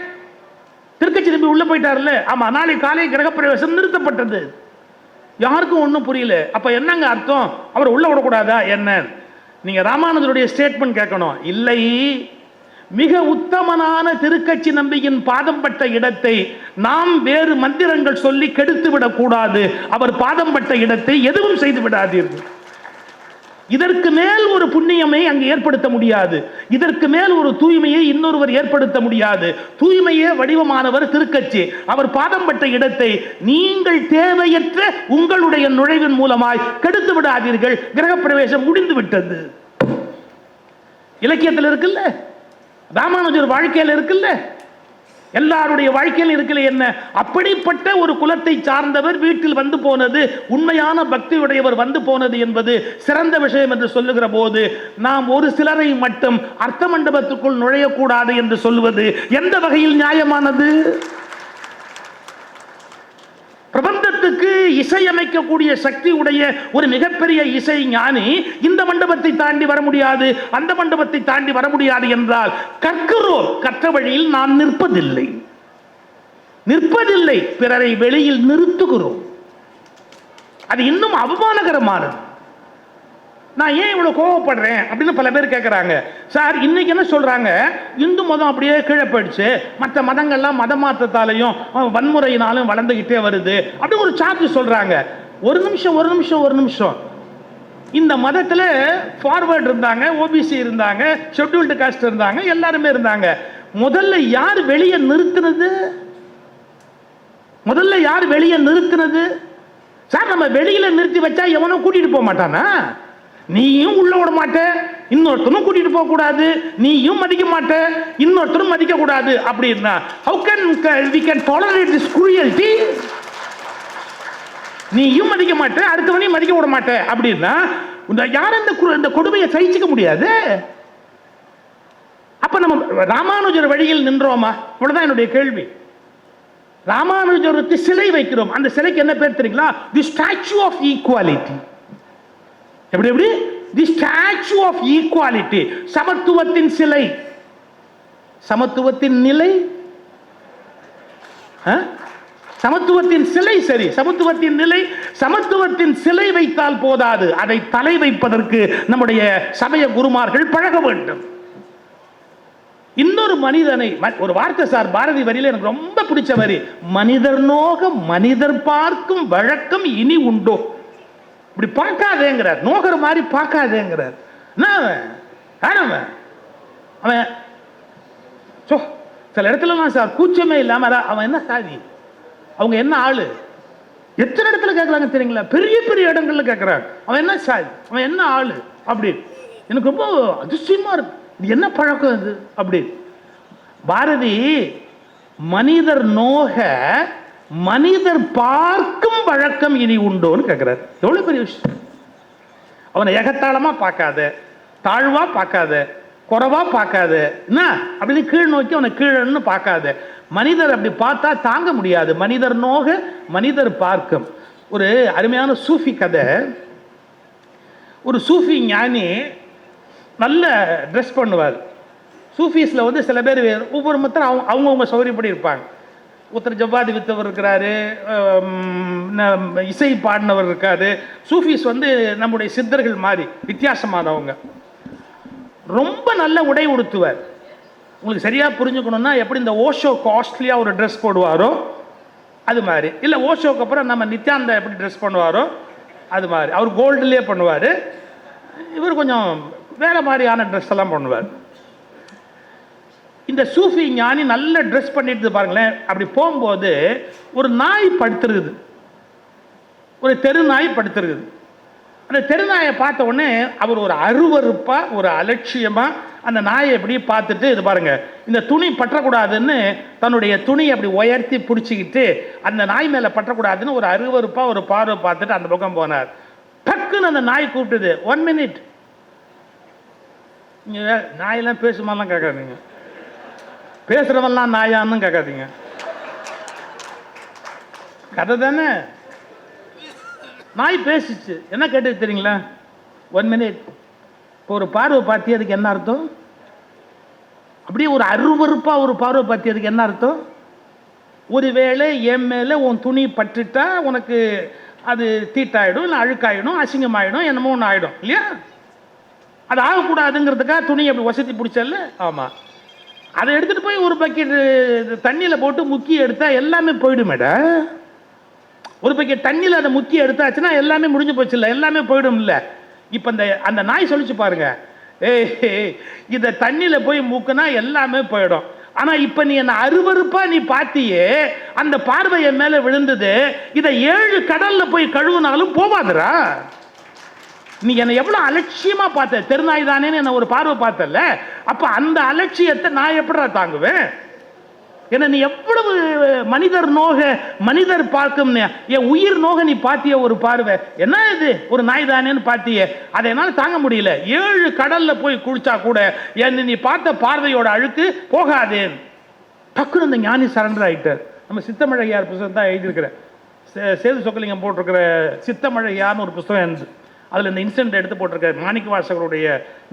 திருக்கச்சி நம்பி உள்ள போயிட்டார்ல, ஆமா, நாளை காலை கிரகப்பிரவேசம் நிறுத்தப்பட்டது. யாருக்கும் ஒன்றும் புரியல. அப்ப என்னங்க அர்த்தம், அவர் உள்ள விடக்கூடாதா என்ன? நீங்க ராமானுஜருடைய ஸ்டேட்மெண்ட் கேட்கணும். இல்லை, மிக உத்தமனான திருக்கச்சி நம்பியின் பாதம் பட்ட இடத்தை நாம் வேறு மந்திரங்கள் சொல்லி கெடுத்து விடக்கூடாது. அவர் பாதம் பட்ட இடத்தை எதுவும் செய்து விடாதீர்கள். இதற்கு மேல் ஒரு புண்ணியமை அங்கு ஏற்படுத்த முடியாது. இதற்கு மேல் ஒரு தூய்மையை இன்னொருவர் ஏற்படுத்த முடியாது. தூய்மையே வடிவமானவர் திருக்கச்சி. அவர் பாதம் பட்ட இடத்தை நீங்கள் தேவையற்ற உங்களுடைய நுழைவின் மூலமாய் கெடுத்து விடாதீர்கள். கிரகப்பிரவேசம் முடிந்து விட்டது. இலக்கியத்தில் இருக்குல்ல, ராமானுஜர் வாழ்க்கையில் இருக்குல்ல, எல்லாருடைய வாழ்க்கையில் இருக்கல. என்ன அப்படிப்பட்ட ஒரு குலத்தை சார்ந்தவர் வீட்டில் வந்து போனது, உண்மையான பக்தியுடையவர் வந்து போனது என்பது சிறந்த விஷயம் என்று சொல்லுகிற போது நாம் ஒரு சிலரை மட்டும் அர்த்த மண்டபத்துக்குள் நுழையக்கூடாது என்று சொல்வது எந்த வகையில் நியாயமானது? பிரபந்தத்துக்கு இசையமைக்கக்கூடிய சக்தி உடைய ஒரு மிகப்பெரிய இசை ஞானி இந்த மண்டபத்தை தாண்டி வர முடியாது, அந்த மண்டபத்தை தாண்டி வர முடியாது என்றால் கற்கிறோம், கற்ற வழியில் நான் நிற்பதில்லை, பிறரை வெளியில் நிறுத்துகிறோம். அது இன்னும் அவமானகரமானது. நான் ஏன் இவ்வளவு கோவப்படுறேன் அப்படின்னு பல பேர் கேட்கிறாங்க. சார், இன்னைக்கு என்ன சொல்றாங்க, இந்து மதம் அப்படியே கீழே போயிடுச்சு, மற்ற மதங்கள்லாம் மத மாற்றத்தாலையும் வன்முறையினாலும் வளர்ந்துகிட்டே வருது அப்படி ஒரு சார்ஜ் சொல்றாங்க. ஒரு நிமிஷம். இந்த மதத்துல ஃபார்வர்ட் இருந்தாங்க, ஓபிசி இருந்தாங்க, ஷெட்யூல்டு காஸ்ட் இருந்தாங்க, எல்லாருமே இருந்தாங்க. முதல்ல யார் வெளியே நிறுத்தினது? சார், நம்ம வெளியில நிறுத்தி வச்சா எவனும் கூட்டிட்டு போக மாட்டானா? நீயும் உள்ள விட மாட்ட, இன்னொருத்தரும் கூட்டிட்டு போக கூடாது, நீயும் மதிக்க மாட்ட, இன்னொருத்தரும் மதிக்க கூடாது அப்படின்னா how can we can tolerate this cruelty? நீயும் மதிக்க மாட்ட, அடுத்தவனையும் மதிக்க விட மாட்ட அப்படின்னா யாரும் இந்த கொடுமையை சகிச்சுக்க முடியாது. அப்ப நம்ம ராமானுஜர் வழியில் நின்றோமா? இவ்வளவுதான் என்னுடைய கேள்வி. ராமானுஜருக்கு சிலை வைக்கிறோம், அந்த சிலைக்கு என்ன பேர் தெரியுங்களா? தி ஸ்டாச்சு ஆஃப் ஈக்குவாலிட்டி. எப்படி? தி ஸ்டாச்சு ஆஃப் ஈக்குவாலிட்டி, சமத்துவத்தின் சிலை. சமத்துவத்தின் நிலை, சமத்துவத்தின் சிலை சரி, சமத்துவத்தின் நிலை, சமத்துவத்தின் சிலை வைத்தால் போதாது, அதை தலை வைப்பதற்கு நம்முடைய சமய குருமார்கள் பழக வேண்டும். இன்னொரு மனிதனை, ஒரு வார்த்தை சார் பாரதி வரியில எனக்கு ரொம்ப பிடிச்ச வரி, மனிதர் நோக மனிதர் பார்க்கும் வழக்கம் இனி உண்டோ? இப்படி பார்க்காதேங்கிறார், நோகிற மாதிரி பார்க்காதேங்கிறார். அவன் சில இடத்துல சார் கூச்சமே இல்லாம அவன் என்ன சாதி, அவங்க என்ன ஆளு, எத்தனை இடத்துல கேட்கறாங்க தெரியுங்களா? பெரிய பெரிய இடங்கள்ல கேட்கறாங்க, அவன் என்ன சாதி, அவன் என்ன ஆளு அப்படி. எனக்கு ரொம்ப அதிசயமா இருக்கு, இது என்ன பழக்கம் இது அப்படி. பாரதி மனிதர் நோக மனிதர் பார்க்கும் வழக்கம் இனி உண்டோன்னு கேட்கிறார். எவ்வளவு பெரிய விஷயம். அவனை ஏகத்தாளமா பார்க்காத, தாழ்வா பார்க்காத, குறைவா பார்க்காத, என்ன அப்படின்னு கீழ் நோக்கி அவனை கீழன்னு பார்க்காத. மனிதர் அப்படி பார்த்தா தாங்க முடியாது. மனிதர் நோக மனிதர் பார்க்கும். ஒரு அருமையான சூஃபி கதை. ஒரு சூஃபி ஞானி நல்ல ட்ரெஸ் பண்ணுவார். சூஃபீஸில் வந்து சில பேர் ஒவ்வொரு மொத்தம் அவங்கவுங்க சௌகரியப்படி இருப்பாங்க. ஒருத்தர் ஜவ்வாது வித்தவர் இருக்கிறாரு, இசை பாடினவர் இருக்காரு. சூஃபீஸ் வந்து நம்முடைய சித்தர்கள் மாதிரி வித்தியாசமானவங்க. ரொம்ப நல்ல உடை உடுத்துவார். உங்களுக்கு சரியாக புரிஞ்சுக்கணும்னா எப்படி இந்த ஓஷோ காஸ்ட்லியாக ஒரு ட்ரெஸ் போடுவாரோ அது மாதிரி, இல்லை ஓஷோக்கு அப்புறம் நம்ம நித்யானந்தா எப்படி ட்ரெஸ் பண்ணுவாரோ அது மாதிரி. அவர் கோல்டுலேயே பண்ணுவார், இவர் கொஞ்சம் வேறு மாதிரியான ட்ரெஸ் எல்லாம் பண்ணுவார். இந்த சூஃபி ஞானி நல்ல ட்ரெஸ் பண்ணிட்டு பாருங்களேன். அப்படி போகும்போது ஒரு நாய் படுத்துருக்குது, ஒரு தெரு நாய் படுத்துருக்குது. அந்த தெருநாயை பார்த்த உடனே அவர் ஒரு அருவருப்பாக ஒரு அலட்சியமாக அந்த நாயை எப்படி பார்த்துட்டு, இது பாருங்க இந்த துணி பற்றக்கூடாதுன்னு தன்னுடைய துணியை அப்படி உயர்த்தி பிடிச்சிக்கிட்டு அந்த நாய் மேலே பற்றக்கூடாதுன்னு ஒரு அருவருப்பாக ஒரு பார்வை பார்த்துட்டு அந்த பக்கம் போனார். டக்குன்னு அந்த நாய் கூப்பிட்டுது, 1 minute. நீங்கள் நாயெல்லாம் பேசுமாலாம் கேட்காதீங்க, பேசுகிறவெல்லாம் நாயான்னு கேட்காதீங்க, கதை தானே. நாய் பேசிச்சு, என்ன கேட்டு தெரியுங்களா? 1 minute. இப்போ ஒரு பார்வை பார்த்தி அதுக்கு என்ன அர்த்தம்? அப்படியே ஒரு அருவருப்பாக ஒரு பார்வை பார்த்தி அதுக்கு என்ன அர்த்தம்? ஒருவேளை என் மேலே உன் துணி பட்டுட்டா உனக்கு அது தீட்டாயிடும், இல்லை அழுக்காயிடும், அசிங்கமாயிடும், என்னமோ ஒன்று ஆகிடும் இல்லையா? அது ஆகக்கூடாதுங்கிறதுக்காக துணி அப்படி வசதி பிடிச்சல. ஆமாம், அதை எடுத்துகிட்டு போய் ஒரு பக்கெட் தண்ணியில் போட்டு முக்கி எடுத்தால் எல்லாமே போயிடுமேடா. ஒரு பக்கெட் தண்ணியில் அதை முக்கி எடுத்தாச்சுன்னா எல்லாமே முடிஞ்சு போச்சு இல்லை, எல்லாமே போயிடும் இல்லை. இப்போ அந்த நாய் சொல்லிச்சு பாருங்க, இதை தண்ணியில் போய் மூக்குனா எல்லாமே போயிடும். ஆனால் இப்போ நீ என்ன அருவருப்பாக நீ பார்த்தியே, அந்த பார்வை என் மேலே விழுந்தது, இதை 7 கடலில் போய் கழுவுனாலும் போவாதுரா. நீ என்னை எவ்வளோ அலட்சியமாக பார்த்த, தெருநாய் தானேன்னு என்ன ஒரு பார்வை பார்த்தல, அப்போ அந்த அலட்சியத்தை நான் எப்படா தாங்குவேன்? ஏன்னா நீ எவ்வளவு மனிதர் நோக, மனிதர் பார்க்கும் என் உயிர் நோக நீ பார்த்திய ஒரு பார்வை, என்ன இது ஒரு நாய் தானேன்னு பார்த்தியே, அதை என்னால் தாங்க முடியல. 7 கடல்ல போய் குளிச்சா கூட என்ன நீ பார்த்த பார்வையோட அழுக்கு போகாதேன். டக்குன்னு அந்த ஞானி சரண்டர் ஆகிட்டார். நம்ம சித்தமழையார் புத்தகம் தான் எழுதியிருக்கிறேன், சேது சொக்கலிங்கம் போட்டிருக்கிற சித்தமழையார்னு ஒரு புத்தகம் இருந்து அதில் இந்த இன்சிடென்ட் எடுத்து போட்டிருக்காரு. மாணிக்க வாசகருடைய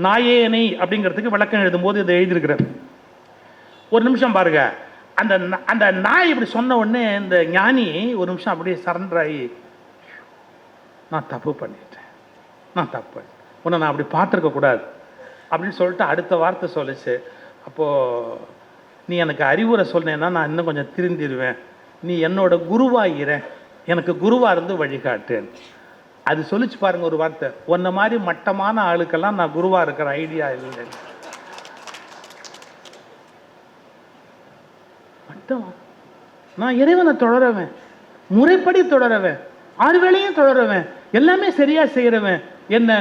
நாயேனை அப்படிங்கிறதுக்கு விளக்கம் எழுதும்போது இதை எழுதியிருக்கிறார். ஒரு நிமிஷம் பாருங்க, அந்த நாய் இப்படி சொன்ன உடனே இந்த ஞானி ஒரு நிமிஷம் அப்படியே சரண்டர் ஆகி, நான் தப்பு பண்ணிட்டேன், நான் தப்பு, உன்னை நான் அப்படி பார்த்துருக்க கூடாது அப்படின்னு சொல்லிட்டு அடுத்த வார்த்தை சொல்லிச்சு. அப்போது நீ எனக்கு அறிவுரை சொன்னேன்னா நான் இன்னும் கொஞ்சம் திருந்திடுவேன், நீ என்னோட குருவாயிர, எனக்கு குருவாக இருந்து வழிகாட்டேன். அது சொல்லிச்சு பாருங்க ஒரு வார்த்தை, உன்ன மாதிரி மட்டமான ஆளுக்கெல்லாம் நான் குருவாக இருக்கிற ஐடியா இல்லை. நான் இறைவனை தொடரவேன், முறைப்படி தொடரவேன், 6 வேளையும் தொடரவேன், எல்லாமே சரியா செய்யறவன். என்ன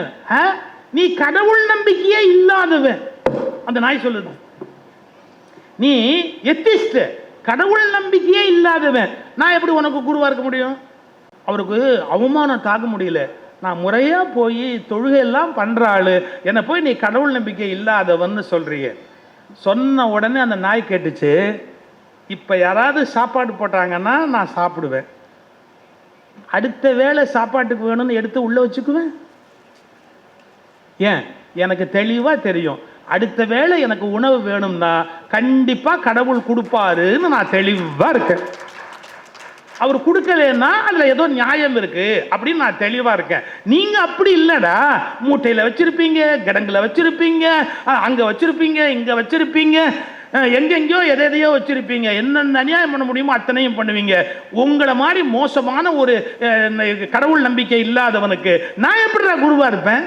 நீ கடவுள் நம்பிக்கையே இல்லாதவன். அந்த நாய் சொல்லுது, நீ எத்திஸ்ட், கடவுள் நம்பிக்கையே இல்லாதவன், நான் எப்படி உனக்கு குருவா இருக்க முடியும்? அவருக்கு அவமானம் தாக்க முடியல. நான் முறையா போய் தொழுகையெல்லாம் பண்ற ஆளு, என்னை போய் நீ கடவுள் நம்பிக்கை இல்லாதவன்னு சொல்றிய. சொன்ன உடனே அந்த நாய் கேட்டுச்சு, இப்போ யாராவது சாப்பாடு போட்டாங்கன்னா நான் சாப்பிடுவேன், அடுத்த வேளை சாப்பாட்டுக்கு வேணும்னு எடுத்து உள்ளே வச்சுக்குவேன். ஏன்? எனக்கு தெளிவாக தெரியும், அடுத்த வேளை எனக்கு உணவு வேணும்னா கண்டிப்பாக கடவுள் கொடுப்பாருன்னு நான் தெளிவாக இருக்கேன். அவர் கொடுக்கலன்னா அதில் ஏதோ நியாயம் இருக்கு அப்படின்னு நான் தெளிவாக இருக்கேன். நீங்கள் அப்படி இல்லைடா, மூட்டையில் வச்சிருப்பீங்க, கிடங்குல வச்சிருப்பீங்க, அங்கே வச்சிருப்பீங்க, இங்கே வச்சிருப்பீங்க, எங்கெங்கயோ எதையோ வச்சிருப்பீங்க, என்னென்ன அநியாயம் பண்ண முடியுமோ அத்தனையும் பண்ணுவீங்க. உங்களை மாதிரி மோசமான ஒரு கடவுள் நம்பிக்கை இல்லாதவனுக்கு நான் எப்படிடா குருவா இருப்பேன்?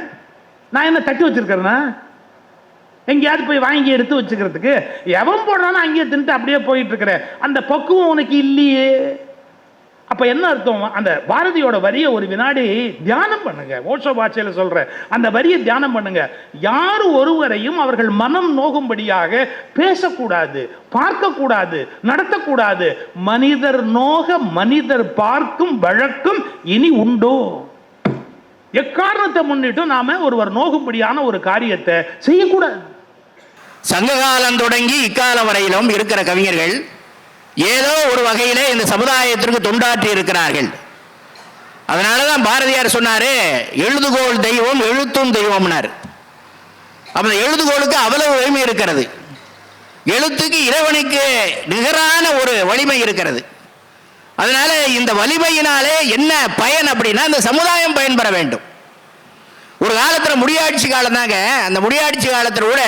நான் என்ன தட்டி வச்சிருக்கிறேன்னா எங்கேயாவது போய் வாங்கி எடுத்து வச்சுக்கிறதுக்கு? எவன் போடுறானோ அங்கேயே தின்ட்டு அப்படியே போயிட்டு இருக்கிற அந்த பக்குவம் உனக்கு இல்லையே. அப்ப என்ன அர்த்தம்? அந்த பாரதியோட வரியை ஒரு வினாடி தியானம் பண்ணுங்க. ஓஷோ பாஷையில சொல்ற அந்த வரியை தியானம் பண்ணுங்க. யார் ஒருவரையும் அவர்கள் மனம் நோகும்படியாக பேசக்கூடாது, பார்க்கக்கூடாது, நடத்தக்கூடாது. மனிதர் நோக மனிதர் பார்க்கும் வழக்கம் இனி உண்டோ? எக்காரணத்தை முன்னிட்டு நாம ஒருவர் நோகும்படியான ஒரு காரியத்தை செய்யக்கூடாது. சங்ககாலம் தொடங்கி இக்காலம் வரையிலும் இருக்கிற கவிஞர்கள் ஏதோ ஒரு வகையிலே இந்த சமுதாயத்திற்கு தொண்டாற்றி இருக்கிறார்கள். அதனாலதான் பாரதியார் சொன்னாரு, எழுதுகோள் தெய்வம் எழுத்தும் தெய்வம்னார். அந்த எழுதுகோளுக்கு அவ்வளவு வலிமை இருக்கிறது. எழுத்துக்கு இறைவனுக்கு நிகரான ஒரு வலிமை இருக்கிறது. அதனால இந்த வலிமையினாலே என்ன பயன் அப்படின்னா, இந்த சமுதாயம் பயன்பெற வேண்டும். ஒரு காலத்தில் முடியாட்சி காலம் தாங்க. அந்த முடியாட்சி காலத்தில் கூட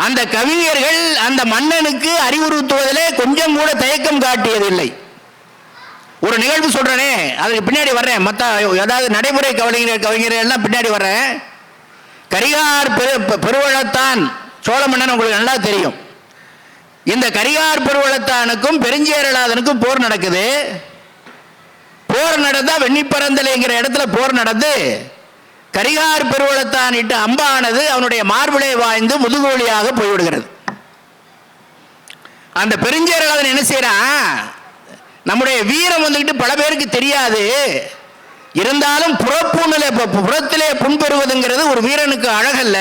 அந்த கவிஞர்கள் அந்த மன்னனுக்கு அறிவுறுத்துவதிலே கொஞ்சம் கூட தயக்கம் காட்டியதில்லை. ஒரு நிகழ்வு சொல்றேனே, அதுக்கு பின்னாடி வர்றேன். மற்ற ஏதாவது நடைமுறை கவிஞர்கள் எல்லாம் பின்னாடி வர்றேன். கரிகார் பெருவளத்தான் சோழ மன்னன் உங்களுக்கு நல்லா தெரியும். இந்த கரிகார் பெருவளத்தானுக்கும் பெருஞ்சேரலாதனுக்கும் போர் நடக்குது. போர் நடந்தா வெண்ணிப்பரந்தலைங்கிற இடத்துல போர் நடந்து கரிகார் பெருவளத்தான் இட்டு அம்பானது அவனுடைய மார்பிளை வாய்ந்து முதுகோலியாக போய்விடுகிறது. அந்த பெருஞ்சேரலாதன் என்ன செய்யறான், நம்முடைய வீரம் வந்துகிட்டு பல பேருக்கு தெரியாது, இருந்தாலும் புறத்திலே புண்பெறுவதுங்கிறது ஒரு வீரனுக்கு அழகல்ல.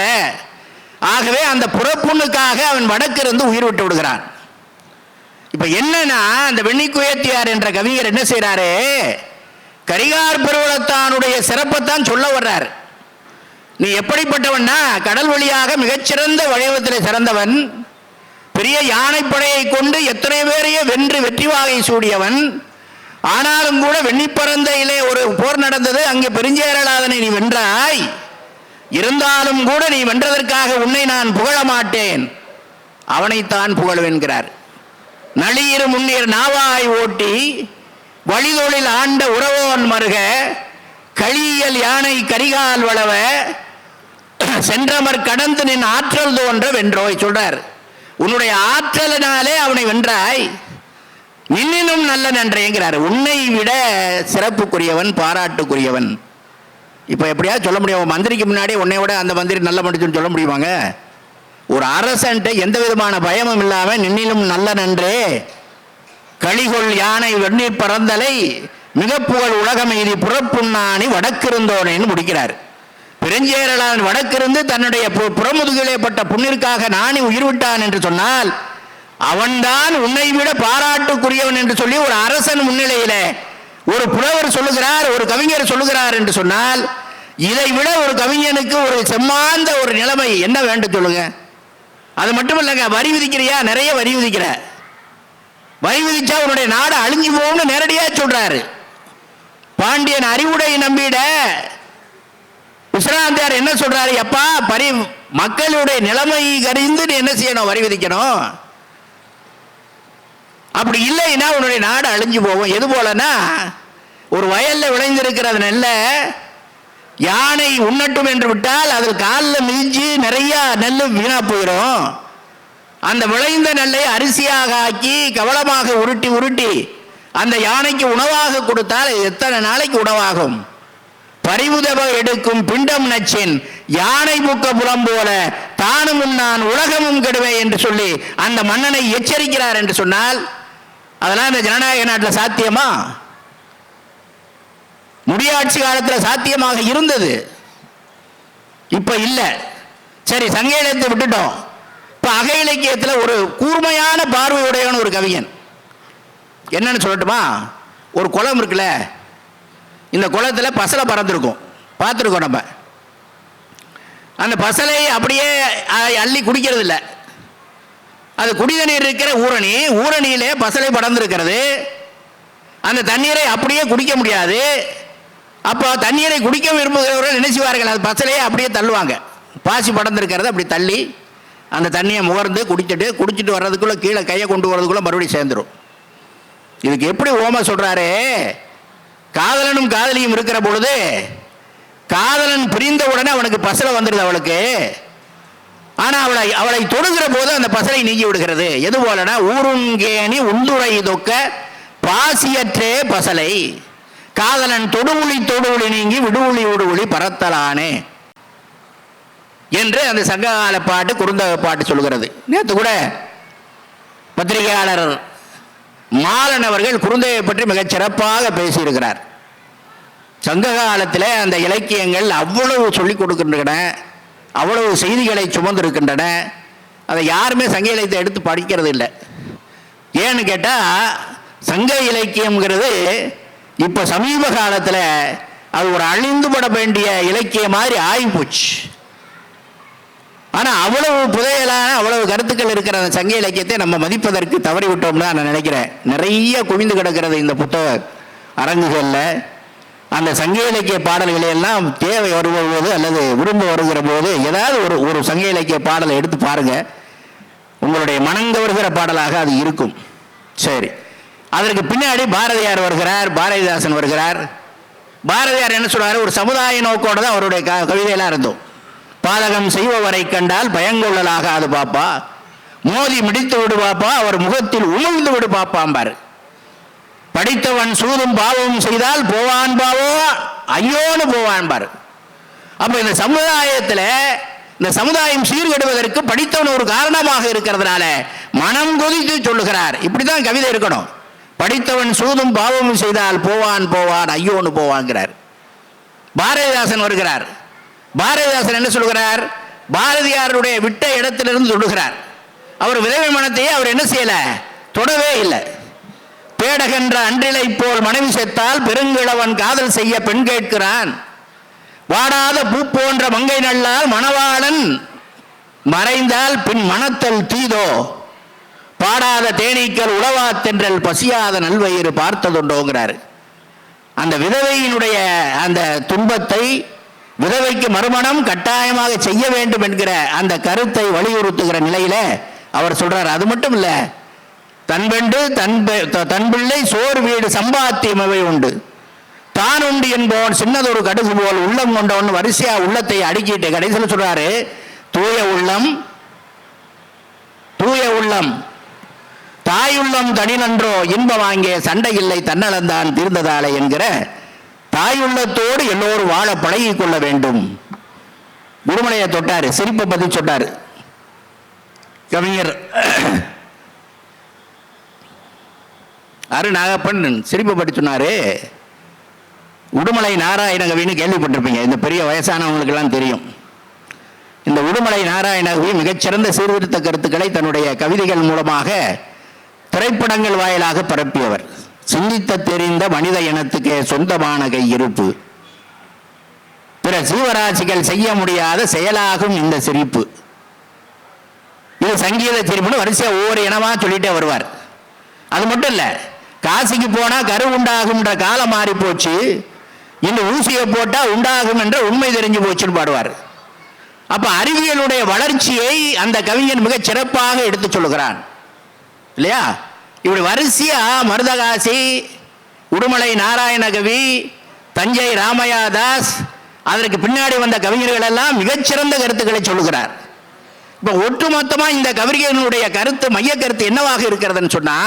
ஆகவே அந்த புறப்புண்ணுக்காக அவன் வடக்கிருந்து உயிர் விட்டு விடுகிறான். இப்ப என்னன்னா, அந்த வெண்ணிக்குயத்தியார் என்ற கவிஞர் என்ன செய்யறாரு, கரிகார் பெருவளத்தானுடைய சிறப்பைத்தான் சொல்ல வர்றார். நீ எப்படிப்பட்டவன்னா, கடல் வழியாக மிகச்சிறந்த வடிவத்தில் சிறந்தவன், பெரிய யானைப்படையை கொண்டு எத்தனை பேரையே வென்று வெற்றி வாகை சூடியவன். ஆனாலும் கூட வெண்ணிப்பரந்தையிலே ஒரு போர் நடந்தது, அங்கே பெருஞ்சேரலாதனை நீ வென்றாய். இருந்தாலும் கூட நீ வென்றதற்காக உன்னை நான் புகழ மாட்டேன், அவனைத்தான் புகழ்வென்கிறார். நளியிரு முன்னீர் நாவாய் ஓட்டி வழிதொழில் ஆண்ட உறவோன் மருக கழியல் யானை கரிகால் வளவ சென்றமர் கடந்து நின் ஆற்றல் தோன்ற வென்றோய் சொல்றார். உன்னுடைய ஆற்றலினாலே அவனை வென்றாய், நின்னும் நல்ல நன்றேங்கிறார். உன்னை விட சிறப்புக்குரியவன், பாராட்டுக்குரியவன். இப்போ எப்படியாவது சொல்ல முடியும், மந்திரிக்கு முன்னாடி உன்னை விட அந்த மந்திரி நல்ல மனுஷன் சொல்ல முடியுமாங்க? ஒரு அரசன்ட்ட எந்த விதமான பயமும் இல்லாம நின்னிலும் நல்ல நன்றே கலிகொள் யானை வெண்ணீர் பறந்தலை மிக புகழ் உலகமெய்தி புறப்புண்ணானி வடக்கிருந்தோனேன்னு முடிக்கிறார். பெருஞ்சேரலாதன் வடக்கிருந்து தன்னுடைய புறமுதுகிலே பட்ட புண்ணிற்காக நாணி உயிர் விட்டான் என்று சொன்னால், அவன்தான் உன்னை விட பாராட்டுக்குரியவன் என்று சொல்லி ஒரு அரசன் முன்னிலையில ஒரு புலவர் சொல்லுகிறார், ஒரு கவிஞர் சொல்லுகிறார் என்று சொன்னால், இதை விட ஒரு கவிஞனுக்கு ஒரு செம்மாந்த ஒரு நிலைமை என்ன வேண்டும் சொல்லுங்க? அது மட்டும் இல்லைங்க, வரி விதிக்கிறியா, நிறைய வரி விதிக்கிற, வரி விதிச்சா உன்னுடைய நாடு அழிஞ்சு போகும்னு நேரடியா சொல்றாரு. பாண்டியன் அறிவுடை நம்பிட விஸ்வநாதர் என்ன சொல்றாரு, எப்பா மக்களுடைய நிலைமை அறிந்து நீ என்ன செய்யணும், வரி விதிக்கணும். அப்படி இல்லைன்னா உன்னுடைய நாடு அழிஞ்சு போகும். எது போலன்னா, ஒரு வயல்ல விளைந்திருக்கிறது நெல்ல யானை உண்ணட்டும் என்று விட்டால் அதில் காலில் மிதிச்சு நிறைய நெல் வீணா போயிடும். அந்த விளைந்த நெல்லை அரிசியாக ஆக்கி கவலமாக உருட்டி உருட்டி அந்த யானைக்கு உணவாக கொடுத்தால் எத்தனை நாளைக்கு உணவாகும்? பறிவுதவ எடுக்கும் பிண்டம் நச்சின் யானை புக்க புலம் போல தானும் நான் உலகமும் கெடுவே என்று சொல்லி அந்த மன்னனை எச்சரிக்கிறார் என்று சொன்னால், அதெல்லாம் இந்த ஜனநாயக நாட்டில் சாத்தியமா? முடியாட்சி காலத்தில் சாத்தியமாக இருந்தது, இப்ப இல்லை. சரி, சங்க இலக்கியத்தை விட்டுட்டோம். இப்ப அக இலக்கியத்தில் ஒரு கூர்மையான பார்வையுடையவன் ஒரு கவிஞன். என்னன்னு சொல்லட்டுமா? ஒரு குளம் இருக்குல்ல, இந்த குளத்தில் பசலை பறந்துருக்கும், பார்த்துருக்கோம் நம்ம. அந்த பசலை அப்படியே அள்ளி குடிக்கிறது இல்லை, அது குடிதண்ணீர் இருக்கிற ஊரணி, ஊரணியிலே பசலை படர்ந்திருக்கிறது. அந்த தண்ணீரை அப்படியே குடிக்க முடியாது. அப்போ தண்ணீரை குடிக்க விரும்புகிறவர்கள் நினைச்சுவார்கள், அது பசலையே அப்படியே தள்ளுவாங்க. பாசி படர்ந்திருக்கிறது அப்படி தள்ளி அந்த தண்ணியை முகர்ந்து குடிச்சிட்டு வர்றதுக்குள்ள கீழே கையை கொண்டு வர்றதுக்குள்ள மறுபடியும் சேர்ந்துடும். இதுக்கு எப்படி ஓம சொல்றாரு, காதலனும் காதலியும் இருக்கிற பொழுது காதலன் பிரிந்த உடனே அவனுக்கு பசலை வந்துடுது அவளுக்கு. ஆனா அவளை தொடுகிற போது அந்த பசலை நீங்கி விடுகிறது. எது போலனா, ஊருங்கேணி உந்துரை தொக்க பாசியற்றே பசலை காதலன் தொடுவுளி நீங்கி விடுவுளி விடுவுளி பரத்தலானே என்று அந்த சங்ககால பாட்டு, குறுந்தொகை பாட்டு சொல்கிறது. நேற்று கூட பத்திரிகையாளர் மாலன் அவர்கள் குறுந்தொகையை பற்றி மிகச் சிறப்பாக பேசியிருக்கிறார். சங்க காலத்தில் அந்த இலக்கியங்கள் அவ்வளவு சொல்லிக் கொடுக்கின்றன, அவ்வளவு செய்திகளை சுமந்திருக்கின்றன. அதை யாருமே சங்க இலக்கியத்தை எடுத்து படிக்கிறது இல்லை. ஏன்னு கேட்டால், சங்க இலக்கியம்ங்கிறது இப்போ சமீப காலத்தில் அது ஒரு அழிந்துபட வேண்டிய இலக்கியம் மாதிரி ஆகிப்போச்சு. ஆனால் அவ்வளவு புதையலான அவ்வளவு கருத்துக்கள் இருக்கிற அந்த சங்க இலக்கியத்தை நம்ம மதிப்பதற்கு தவறி விட்டோம்னு நான் நினைக்கிறேன். நிறைய குவிந்து கிடக்கிறது இந்த புத்தக அரங்குகளில். அந்த சங்க இலக்கிய பாடல்களை எல்லாம் தேவை வரும்போது அல்லது விரும்ப வருகிற போது ஏதாவது ஒரு சங்க இலக்கிய பாடலை எடுத்து பாருங்க, உங்களுடைய மனங்கவருகிற பாடலாக அது இருக்கும். சரி, அதற்கு பின்னாடி பாரதியார் வருகிறார், பாரதிதாசன் வருகிறார். பாரதியார் என்ன சொல்றாரு? ஒரு சமுதாய நோக்கோட தான் அவருடைய கவிதையெல்லாம் இருந்தோம். பாதகம் செய்பவரை கண்டால் பயங்கொள்ளலாகாது பாப்பா, மோதி மிடித்து விடு பாப்பா, அவர் முகத்தில் உமிழ்ந்து விடு பாப்பாம்பார். படித்தவன் சூதும் பாவமும் செய்தால் போவான் பாவோ ஐயோன்னு போவான்பார். அப்ப இந்த சமுதாயத்தில் இந்த சமுதாயம் சீர்கெடுவதற்கு படித்தவன் ஒரு காரணமாக இருக்கிறதுனால மனம் கொதித்து சொல்லுகிறார். இப்படிதான் கவிதை இருக்கணும். படித்தவன் சூதும் பாவமும் செய்தால் போவான் போவான் ஐயோன்னு போவாங்கிறார். பாரதிதாசன் வருகிறார். பாரதிதாசன் என்ன சொல்கிறார்? பாரதியாருடைய விட்ட இடத்திலிருந்து சொல்லுகிறார். அவர் விதவை மனத்தையே அவர் என்ன செய்யல, தொடவே இல்லை. பேடகென்ற அன்றிலை போல் மனைவி செத்தால் பெருங்கிழவன் காதல் செய்ய பெண் கேட்கிறான், வாடாத பூ போன்ற மங்கை நல்லால் மணவாளன் மறைந்தால் பின் மனத்தல் தீதோ, பாடாத தேனீக்கள் உளவா தென்றல் பசியாத நல்வயிறு பார்த்ததுண்டோங்கிறார். அந்த விதவையினுடைய அந்த துன்பத்தை, விதவைக்கு மறுமணம் கட்டாயமாக செய்ய வேண்டும் என்கிற அந்த கருத்தை வலியுறுத்துகிற நிலையில அவர் சொல்றார். அது மட்டும் இல்ல, தன்பெண்டு தன் பிள்ளை சோறு வீடு சம்பாத்தியமவை உண்டு, தான் உண்டு என்பவன் சின்னதொரு கடுகு போல் உள்ளம் கொண்டவன் வரிசையா உள்ளத்தை அடுக்கிட்டு கடைசியில் சொல்றாரு, தூய உள்ளம் தாயுள்ளம் தனிநன்றோ இன்பம் வாங்கிய சண்டை இல்லை தன்னலந்தான் தீர்ந்ததாலே என்கிற தாயுள்ளத்தோடு எல்லோரும் வாழ பழகி கொள்ள வேண்டும். குருமலையை தொட்டாரு, சிரிப்பை பத்தி சொன்னாரு கவிஞர் அருநாகப்பன். சிரிப்பை பற்றி சொன்னாரு. உடுமலை நாராயண கவின்னு கேள்விப்பட்டிருப்பீங்க, இந்த பெரிய வயசானவங்களுக்கு எல்லாம் தெரியும். இந்த உடுமலை நாராயண கவி மிகச்சிறந்த சீர்திருத்த கருத்துக்களை தன்னுடைய கவிதைகள் மூலமாக திரைப்படங்கள் வாயிலாக பரப்பியவர். சிந்தித்த தெரிந்த மனித இனத்துக்கு சொந்தமான கையிருப்பு, பிற ஜீவராசிகள் செய்ய முடியாத செயலாகும் இந்த சிரிப்பு, இது சங்கீத சிரிப்புன்னு வரிசையா ஒவ்வொரு இனமா சொல்லிட்டே வருவார். அது மட்டும் இல்ல, காசிக்கு போனா கரு உண்டாகும்ன்ற காலம் மாறி போச்சு, இந்த ஊசியை போட்டா உண்டாகும் என்ற உண்மை தெரிஞ்சு போச்சுன்னு பாடுவார். அப்ப அறிவியலுடைய வளர்ச்சியை அந்த கவிஞன் மிக சிறப்பாக எடுத்து சொல்லுகிறான் இல்லையா? இப்படி வரிசையா மருதகாசி, உடுமலை நாராயண கவி, தஞ்சை ராமையா தாஸ், அதற்கு பின்னாடி வந்த கவிஞர்கள் எல்லாம் மிகச்சிறந்த கருத்துக்களை சொல்லுகிறார். இப்ப ஒட்டுமொத்தமா இந்த கவிஞனுடைய கருத்து, மைய கருத்து என்னவாக இருக்கிறதுன்னு சொன்னா,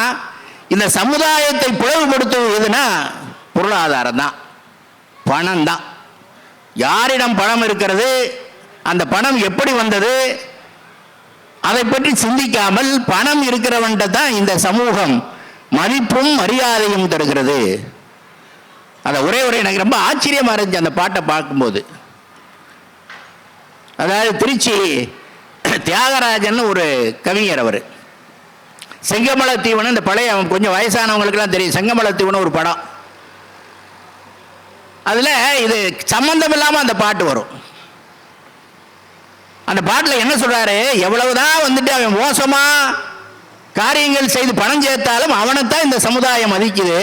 இந்த சமுதாயத்தை பிளவுபடுத்துவதுன்னா பொருளாதாரம் தான், பணம் தான். யாரிடம் பணம் இருக்கிறது, அந்த பணம் எப்படி வந்தது, அதை பற்றி சிந்திக்காமல் பணம் இருக்கிறவன்ட்ட தான் இந்த சமூகம் மதிப்பும் மரியாதையும் தருகிறது. அதை ஒரே எனக்கு ரொம்ப ஆச்சரியமா இருந்துச்சு அந்த பாட்டை பார்க்கும்போது. அதாவது திருச்சி தியாகராஜன் ஒரு கவிஞர், அவர் செங்கமலத்தீவன், இந்த பழைய கொஞ்சம் வயசானவங்களுக்குலாம் தெரியும், செங்கமலத்தீவன் ஒரு படம், அதுல இது சம்பந்தம் இல்லாம அந்த பாட்டு வரும். அந்த பாட்டில் என்ன சொல்றாரு, எவ்வளவுதான் வந்துட்டு அவன் மோசமா காரியங்கள் செய்து பணம் சேர்த்தாலும் அவனைத்தான் இந்த சமுதாயம் மதிக்குது.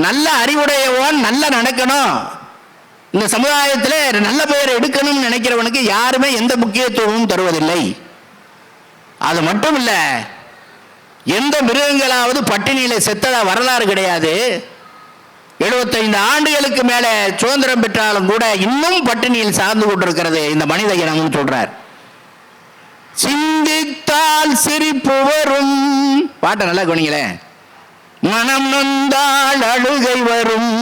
நல்ல அறிவுடையவன் நல்ல நடக்கணும், இந்த சமுதாயத்தில் நல்ல பெயரை எடுக்கணும்னு நினைக்கிறவனுக்கு யாருமே எந்த முக்கியத்துவமும் தருவதில்லை. அது மட்டும் இல்ல, எந்த மிருகங்களாவது பட்டினியில செத்ததா வரலாறு கிடையாது. 75 ஆண்டுகளுக்கு மேல சுதந்திரம் பெற்றாலும் கூட இன்னும் பட்டினியில் சார்ந்து கொண்டிருக்கிறது இந்த மனித இனம் சொல்றார். சிந்தித்தால் சிரிப்பு வரும், பாட்டை நல்லா கவனிங்களே, மனம் நொந்தால் அழுகை வரும்,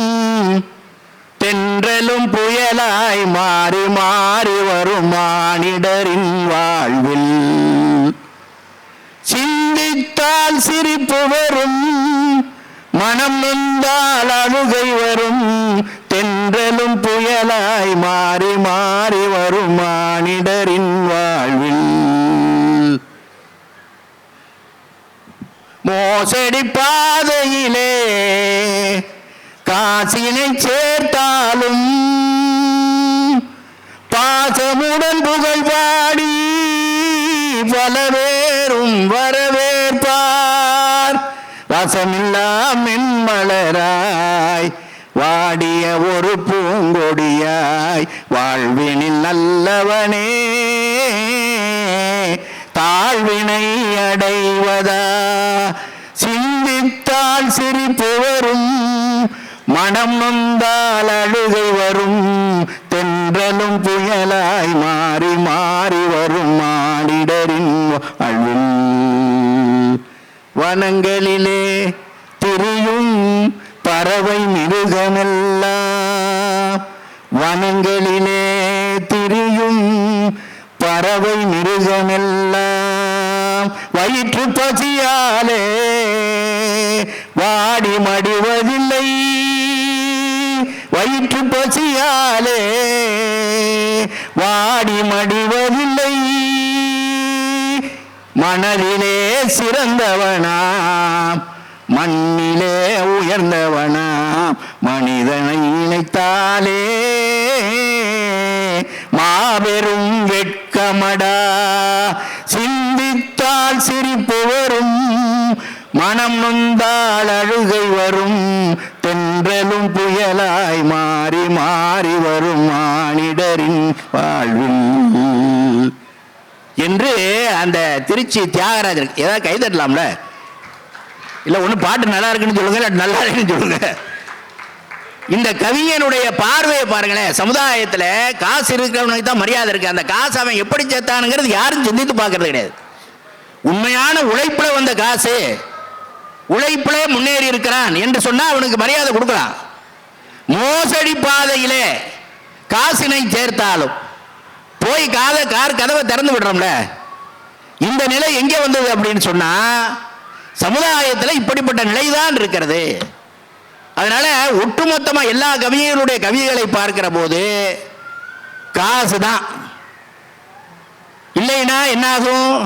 தென்றலும் புயலாய் மாறி மாறி வரும் மானிடரின் வாழ்வில், சிந்தித்தால் சிரிப்பு வரும், மனம் நொந்தால் அழுகை வரும், தென்றலும் புயலாய் மாறி மாறி வரும் மானிடரின் வாழ்வில், மோசடி பாதையிலே காசினை சேர்த்தாலும் பாசமுடன் புகழ் பாடி பல பேரும் வரவேற்பார். ரசமில்லா மென்மலராய் வாடிய ஒரு பூங்கொடியாய் வாழ்வினில் நல்லவனே தாழ்வினை அடைவதா. சிந்தித்தால் சிரிப்பு வரும், மனம் நொந்தால் அழுகை வரும், தென்றலும் புயலாய் மாறி மாறி வரும் மானிடரின் வாழ்வில். வனங்களிலே திரியும் பறவை மிருகமெல்லாம், வனங்களிலே திரியும் பறவை மிருகமெல்லாம் வயிற்று பசியாலே வாடி மடிவதில்லை, வயிற்று பசியாலே வாடி மடிவதில்லை. மணலிலே சிறந்தவனாம், மண்ணிலே உயர்ந்தவனாம், மனிதனை இணைத்தாலே மாபெரும் வெட்கமடா. சிந்தித்தால் சிரிப்பு வரும், மனம் நொந்தால் அழுகை வரும், தென்றலும் புயலாய் மாறி மாறி வரும் மானிடரின் வாழ்வில் என்று அந்த திருச்சி தியாகராஜர். ஏதாவது கைதட்டலாம்ல? இல்லை ஒன்று பாட்டு நல்லா இருக்குன்னு சொல்லுங்க, இல்லை நல்லா இருக்குன்னு சொல்லுங்க. இந்த கவிஞனுடைய பார்வையை பாருங்களேன். சமுதாயத்தில் காசு இருக்கிறவனுக்கு தான் மரியாதை இருக்கு. அந்த காசு அவன் எப்படி சேர்த்தானுங்கிறது யாரும் சிந்தித்து பார்க்கறது கிடையாது. உண்மையான உழைப்புல வந்த காசு, உழைப்பிலே முன்னேறி இருக்கிறான் என்று சொன்னா அவனுக்கு மரியாதை கொடுக்கலாம். மோசடி பாதையிலே காசினை சேர்த்தாலும் போய் கார் கதவை திறந்து விடுறோம்ல, இந்த நிலை எங்கே வந்தது அப்படின்னு சொன்னா சமுதாயத்தில் இப்படிப்பட்ட நிலைதான் இருக்கிறது. அதனால ஒட்டுமொத்தமா எல்லா கவிஞர்களுடைய கவிதைகளை பார்க்கிற போது காசு தான். இல்லைன்னா என்ன ஆகும்?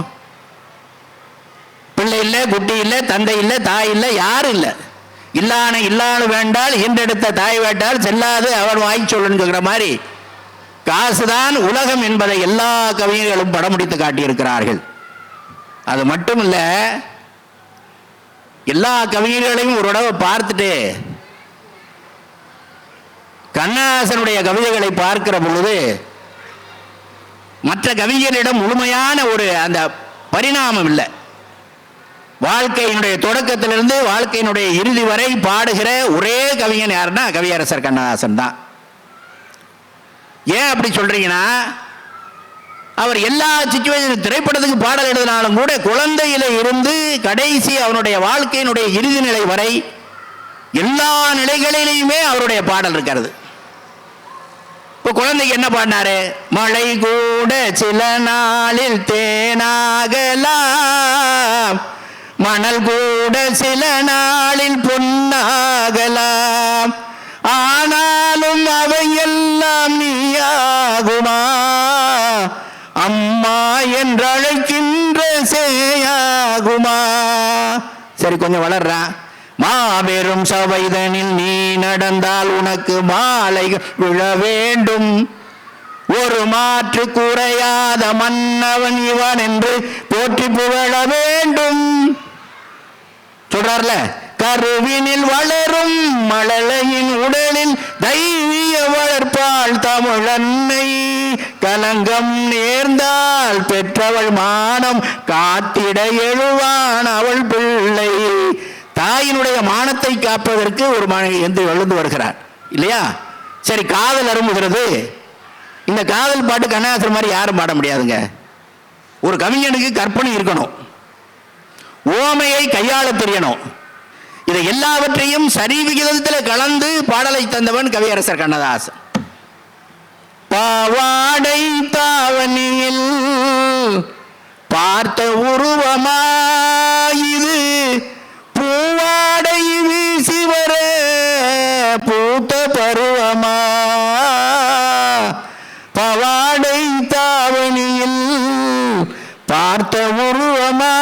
பிள்ளை இல்லை, குட்டி இல்லை, தந்தை இல்லை, தாய் இல்லை, யாரும் இல்லை. இல்லானு வேண்டால் ஈன்றெடுத்த தாய் வேண்டால் செல்லாது அவன் வாங்கி சொல்லுங்கிற மாதிரி காசுதான் உலகம் என்பதை எல்லா கவிஞர்களும் படம் முடித்து காட்டியிருக்கிறார்கள். அது மட்டும் இல்ல, எல்லா கவிஞர்களையும் ஒரு தடவை பார்த்துட்டு கண்ணதாசனுடைய கவிதைகளை பார்க்கிற பொழுது மற்ற கவிஞரிடம் முழுமையான ஒரு அந்த பரிணாமம் இல்லை. வாழ்க்கையினுடைய தொடக்கத்திலிருந்து வாழ்க்கையினுடைய இறுதி வரை பாடுகிற ஒரே கவிஞன் யாருன்னா கவியரசர் கண்ணதாசன் தான். ஏன் அப்படி சொல்றீங்கன்னா, அவர் எல்லா சிச்சுவேஷன் திரைப்படத்துக்கு பாடல் எழுதினாலும் கூட குழந்தையில இருந்து கடைசி அவனுடைய வாழ்க்கையினுடைய இறுதி நிலை வரை எல்லா நிலைகளிலுமே அவருடைய பாடல் இருக்கிறது. இப்போ குழந்தைக்கு என்ன பாடினாரு? மழை கூட சில நாளில் தேனாகலாம், மணல் கூட சில நாளில் பொன்னாகலாம், ஆனாலும் அவையெல்லாம் நீயாகுமா, அம்மா என்றழைக்கின்ற சேயாகுமா. சரி, கொஞ்சம் வளர்றான். மாபெரும் சபைதனில் நீ நடந்தால் உனக்கு மாலை விழ வேண்டும், ஒரு மாற்று குறையாத மன்னவன் இவன் என்று போற்றி புகழ வேண்டும் சொல்றார்ல. கருவினில் வளரும் மழலையின் உடலில் தைரிய வளர்ப்பாள் தமிழன்னை, கலங்கம் நேர்ந்தால் பெற்றவள் மானம் காத்திட எழுவான் அவள் பிள்ளை. தாயினுடைய மானத்தை காப்பதற்கு ஒரு மனைவி என்று எழுந்து வருகிறார் இல்லையா? சரி, காதல் அரும்புகிறது. இந்த காதல் பாட்டு கண்ணதாசன் மாதிரி யாரும் பாட முடியாதுங்க. ஒரு கவிஞனுக்கு கற்பனை இருக்கணும், ஓமையை கையாள தெரியணும். இதை எல்லாவற்றையும் சரி விகிதத்தில் கலந்து பாடலை தந்தவன் கவியரசர் கண்ணதாசன். பாவாடை தாவணியில் பார்த்த உருவமாயிது, பூவாடை வீசி வர பூத்த பருவமா, பவாடை தாவணியில் பார்த்த உருவமா.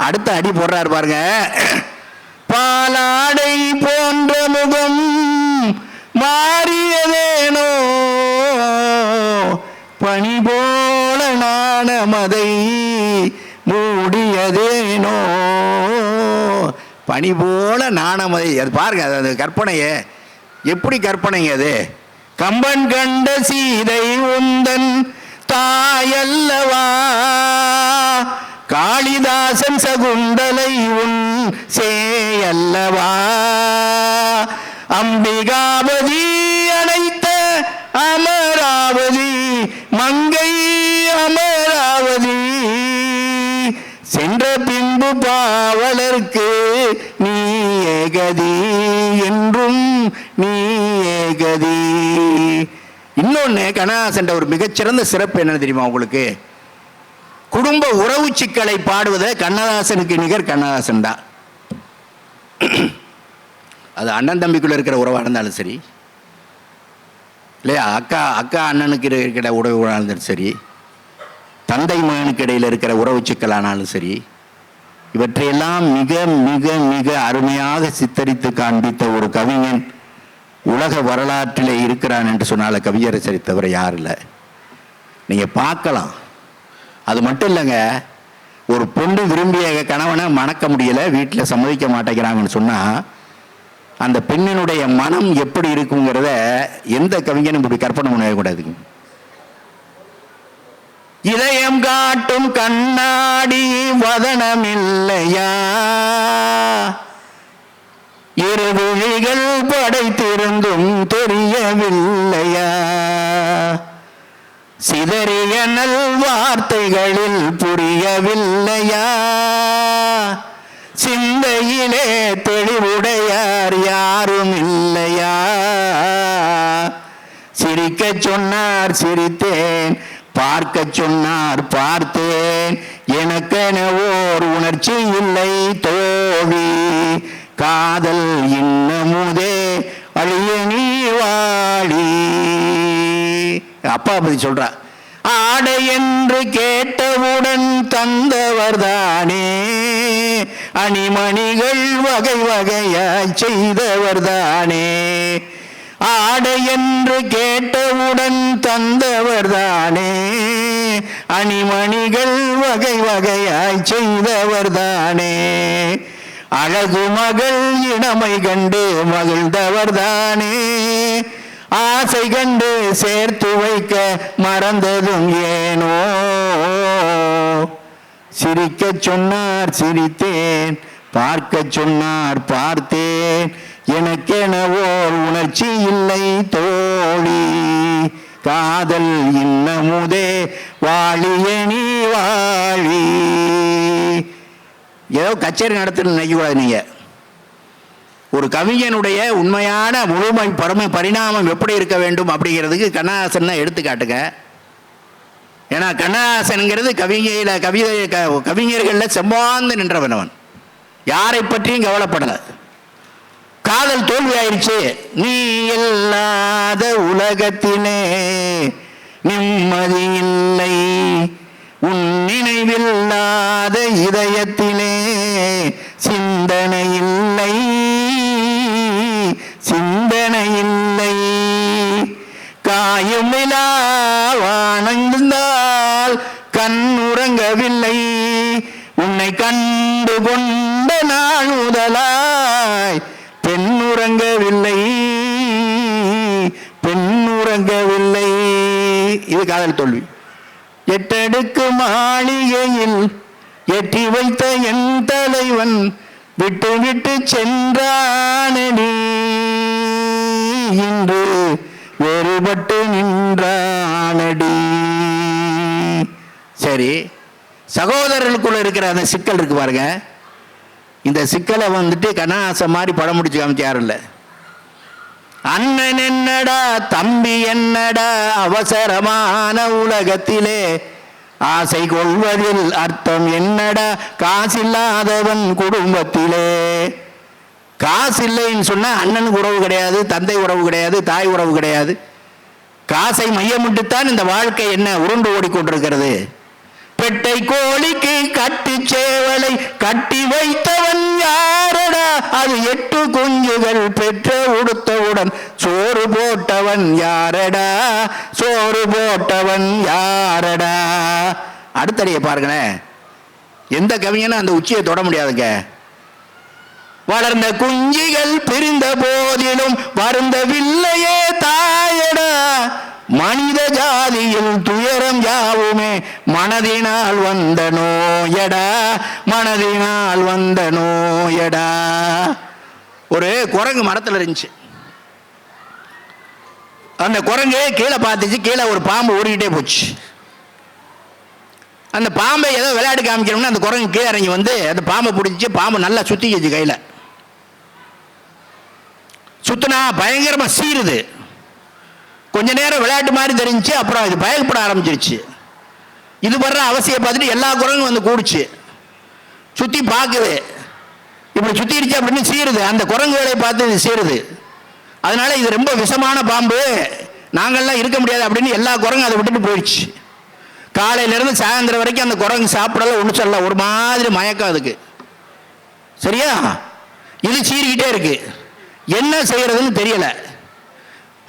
அடுத்த அடி போடுறாரு பாருங்க. பாலாடை போன்ற முகம் மாறியதேனோ, ஏனோ பனி போல நாணமதி. அது பாருங்க, அது கற்பனையே எப்படி கற்பனைங்க அது. கம்பன் கண்ட சீதை உந்தன் தாயல்லவா, காளிதாசன் சகுந்தலை உன் சேயல்லவா, அம்பிகாபதி அனைத்த அமராவதி மங்கை அமராவதி, சென்ற பின்பு பாவலர்க்கு நீ ஏகதி என்றும் நீ ஏகதி. இன்னொன்னு கண்ணதாசன் ஒரு மிகச்சிறந்த சிறப்பு என்ன தெரியுமா உங்களுக்கு? குடும்ப உறவு சிக்கலை பாடுவதை கண்ணதாசனுக்கு நிகர் கண்ணதாசன் தான். அது அண்ணன் தம்பிக்குள்ள இருக்கிற உறவாக இருந்தாலும் சரி, இல்லையா, அக்கா அண்ணனுக்கு இருக்கிற உறவாக இருந்தாலும் சரி, தந்தை மகனுக்கு இடையில் இருக்கிற உறவு சிக்கலானாலும் சரி, இவற்றையெல்லாம் மிக மிக மிக அருமையாக சித்தரித்து காண்பித்த ஒரு கவிஞன் உலக வரலாற்றிலே இருக்கிறான் என்று சொன்னால கவியரசரை தவிர யார் இல்லை. நீங்கள் பார்க்கலாம். அது மட்டும் இல்லைங்க, ஒரு பொண்ணு விரும்பிய கணவனை மணக்க முடியலை, வீட்டில் சம்மதிக்க மாட்டேங்கிறாங்கன்னு சொன்னால் அந்த பெண்ணினுடைய மனம் எப்படி இருக்குங்கிறத எந்த கவிஞனும் இப்படி கற்பனை பண்ணக்கூடாதுங்க. இதயம் காட்டும் கண்ணாடி வதனமில்லையா, இருவிழிகள் படைத்திருந்தும் தெரியவில்லையா, சிதறிய நல் வார்த்தைகளில் புரியவில்லையா, சிந்தையிலே தெளிவுடையார் யாரும் இல்லையா, சிரிக்க சொன்னார் சிரித்தேன், பார்க்க சொன்னார் பார்த்தேன், எனக்கென ஓர் உணர்ச்சி இல்லை தோழி, காதல் இன்னமுதே அழிய நீ வாழி. அப்பா பத்தி சொல்றா. ஆடை என்று கேட்டவுடன் தந்தவர் தானே, அணிமணிகள் வகை வகையாய் செய்தவர் தானே, ஆடை என்று கேட்டவுடன் தந்தவர் தானே, அணிமணிகள் வகை வகையாய் செய்தவர் தானே, அழகு மகள் இளமை கண்டு மகிழ்ந்தவர் தானே, ஆசை கண்டு சேர்த்து வைக்க மறந்ததும் ஏனோ, சிரிக்க சொன்னார் சிரித்தேன், பார்க்க சொன்னார் பார்த்தேன், எனக்கென ஓர் உணர்ச்சி இல்லை தோழி, காதல் இன்னமுதே வாழிய நீ வாழி. ஏதோ கச்சேரி நடத்துன்னு நினைக்கக்கூடாது. நீங்க ஒரு கவிஞனுடைய உண்மையான முழுமை பரிணாமம் எப்படி இருக்க வேண்டும் அப்படிங்கிறதுக்கு கண்ணதாசன் தான் எடுத்துக்காட்டுங்க. ஏன்னா கண்ணதாசன்ங்கிறது கவிஞர்களில் செம்பாந்து நின்றவன். அவன் யாரை பற்றியும் கவலைப்படலை. காதல் தோல்வி ஆயிடுச்சு, நீ இல்லாத உலகத்திலே நிம்மதி இல்லை, உன் நினைவில்லாத இதயத்திலே சிந்தனை இல்லை, சிந்தனை இல்லை, காயும் நிலாவானந்தால் கண் உறங்கவில்லை, உன்னை கண்டு கொண்ட நாள் முதலாய் பெண்ணுறங்கவில்லை, பெண்ணுறங்கவில்லை. இது காதல் தோல்வி. எட்டடுக்கு மாளிகையில் எட்டி வைத்த என் தலைவன் விட்டு விட்டு சென்றானடி, இன்று வேறுபட்டு நின்றானடி. சரி, சகோதரர்களுக்குள்ள இருக்கிற அந்த சிக்கல் இருக்கு பாருங்க. இந்த சிக்கலை வந்துட்டு கண்ணதாசன் மாதிரி படம் முடிச்சு காமிச்சு யாரும் இல்லை. அண்ணன் என்னடா தம்பி என்னடா அவசரமான உலகத்திலே ஆசை கொள்வதில் அர்த்தம் என்னடா காசில்லாதவன் குடும்பத்திலே. காசு இல்லைன்னு சொன்னா அண்ணனுக்கு உறவு கிடையாது, தந்தை உறவு கிடையாது, தாய் உறவு கிடையாது. காசை மையமிட்டுத்தான் இந்த வாழ்க்கை என்ன உருண்டு ஓடிக்கொண்டிருக்கிறது. பெட்டை கோழிக்கு கட்டி சேவலை கட்டி வைத்தவன் யாரடா, அது 8 குஞ்சுகள் பெற்ற உடுத்தவுடன் சோறு போட்டவன் யாரடா, சோறு போட்டவன் யாரடா. அடுத்தடைய பாருங்களேன். எந்த கவிஞனும் அந்த உச்சியை தொட முடியாதுங்க. வளர்ந்த குஞ்சிகள் பிரிந்த போதிலும் வருந்தவில்லையே தாயடா, மனித ஜாதியில் துயரம் யாவுமே மனதினால் வந்த நோயடா, மனதினால் வந்த நோயடா. ஒரு குரங்கு மரத்தில் இருந்துச்சு. அந்த குரங்கு கீழே பார்த்துச்சு, கீழே ஒரு பாம்பு ஓடிக்கிட்டே போச்சு. அந்த பாம்பை ஏதோ விளையாட்டு காமிக்கணும்னு அந்த குரங்கு கீழே இறங்கி வந்து அந்த பாம்பை பிடிச்சி, பாம்பு நல்லா சுத்திக்கிச்சு கையில். சுத்தினா பயங்கரமா சீருது. கொஞ்ச நேரம் விளையாட்டு மாதிரி தெரிஞ்சு, அப்புறம் இது பயப்பட ஆரம்பிச்சிருச்சு. இது வர்ற அவசியம் பார்த்துட்டு எல்லா குரங்கும் வந்து கூடுச்சு, சுத்தி பார்க்குது. இப்படி சுத்திடுச்சு அப்படின்னு சீருது. அந்த குரங்கு வேலையை பார்த்து இது சீருது. அதனால இது ரொம்ப விஷமான பாம்பு, நாங்கள்லாம் இருக்க முடியாது அப்படின்னு எல்லா குரங்கும் அதை விட்டுட்டு போயிடுச்சு. காலையிலேருந்து சாயந்தரம் வரைக்கும் அந்த குரங்கு சாப்பிடல, ஒன்று சொல்லல, ஒரு மாதிரி மயக்கம் அதுக்கு. சரியா? இது சீறிக்கிட்டே இருக்கு, என்ன செய்யறதுன்னு தெரியல.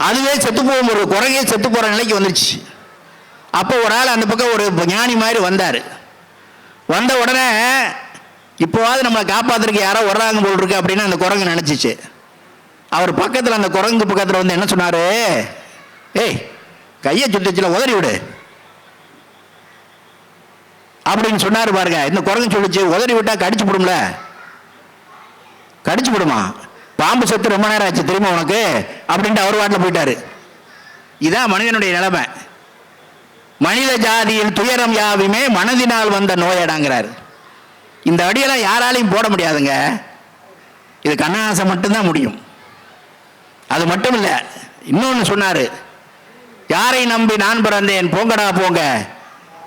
அதுவே செத்து போகும், ஒரு குரங்கே செத்து போற நிலைக்கு வந்துருச்சு. அப்போ ஒரு ஆள் அந்த பக்கம் ஒரு ஞானி மாதிரி வந்தார். வந்த உடனே இப்போவாது நம்மளை காப்பாத்துறதுக்கு யாரோ வர்றாங்க போல் இருக்கு அப்படின்னு அந்த குரங்கு நினைச்சிச்சு. அவர் பக்கத்தில், அந்த குரங்கு பக்கத்தில் வந்து என்ன சொன்னாரு, ஏய் கையை சுத்திச்சுல உதறி விடு அப்படின்னு சொன்னாரு பாருங்க. இந்த குரங்கு சொல்லிச்சு, உதறி விட்டா கடிச்சு விடும்ல. கடிச்சு விடுமா? பாம்பு செத்து ரொம்ப நேரம் ஆச்சு தெரியுமா உனக்கு அப்படின்ட்டு அவர் வாட்டில் போயிட்டாரு. இதான் மனிதனுடைய நிலைமை. மனித ஜாதியில் துயரம் யாவுமே மனதினால் வந்த நோயடாங்கிறார். இந்த அடியெல்லாம் யாராலையும் போட முடியாதுங்க, இது கண்ணதாசன் மட்டும்தான் முடியும். அது மட்டும் இல்லை, இன்னொன்று சொன்னாரு, யாரை நம்பி நான் பிறந்தேன் போங்கடா போங்க,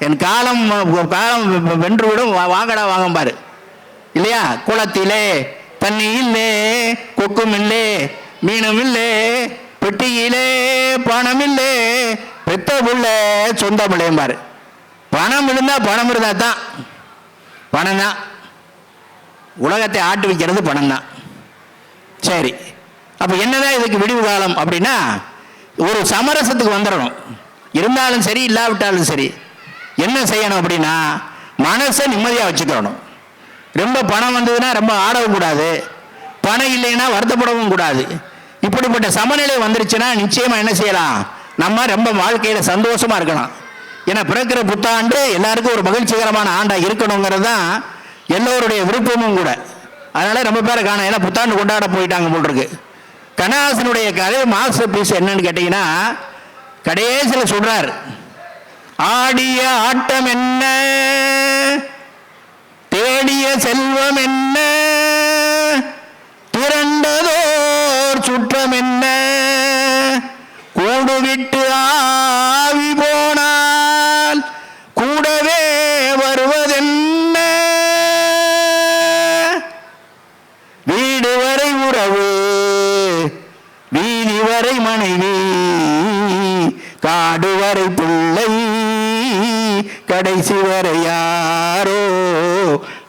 என் காலம் காலம் வென்றுவிடும் வாங்கடா வாங்கம்பாரு இல்லையா? குளத்திலே தண்ணி இல்லே, கொக்கும் இல்லே, மீனும் இல்லே, பெட்டியிலே பணம் இல்லே, பெத்த புள்ள சொந்தம் இல்லையம்பாரு. பணம் இருந்தா பணம் இருந்தா தான், பணம் தான் உலகத்தை ஆட்டு வைக்கிறது, பணம் தான். சரி, அப்ப என்னதான் இதுக்கு விடிவு காலம் அப்படின்னா, ஒரு சமரசத்துக்கு வந்துடணும். இருந்தாலும் சரி இல்லாவிட்டாலும் சரி என்ன செய்யணும் அப்படின்னா, மனசை நிம்மதியாக வச்சுக்கணும். ரொம்ப பணம் வந்ததுன்னா ரொம்ப ஆடவும் கூடாது, பணம் இல்லைன்னா வருத்தப்படவும் கூடாது. இப்படிப்பட்ட சமநிலை வந்துருச்சுன்னா நிச்சயமா என்ன செய்யலாம், நம்ம ரொம்ப வாழ்க்கையில சந்தோஷமா இருக்கலாம். ஏன்னா பிறக்கிற புத்தாண்டு எல்லாருக்கும் ஒரு மகிழ்ச்சிகரமான ஆண்டா இருக்கணுங்கிறது தான் எல்லோருடைய விருப்பமும் கூட. அதனால ரொம்ப பேரை காணும், ஏன்னா புத்தாண்டு கொண்டாட போயிட்டாங்க போல் இருக்கு. கண்ணதாசனுடைய கதை மாஸ்டர் பீஸ் என்னன்னு கேட்டீங்கன்னா, கடைசியில் சொல்றார், ஆடிய ஆட்டம் என்ன, தேடிய செல்வம் என்ன, திரண்டதோர் சுற்றம் என்ன, கூடு விட்டு ஆவி போனால் கூடவே வருவதென்ன, வீடு வரை உறவு, வீதி வரை மனைவி, காடு வரை பிள்ளை, கடைசி வரை யாரோ,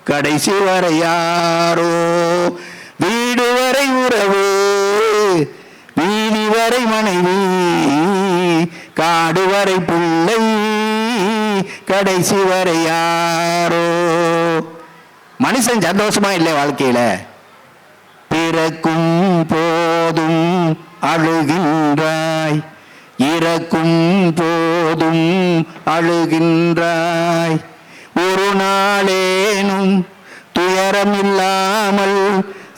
கடைசி வரை யாரோ, வீடு வரை உறவு, வீதி வரை மனைவி, காடு வரை பிள்ளை, கடைசி வரை யாரோ. மனுஷன் சந்தோஷமா இல்லை வாழ்க்கையில? பிறக்கும் போதும் அழுகின்றாய், இறக்கும் போதும் அழுகின்றாய், ஒரு நாளேனும் துயரம் இல்லாமல்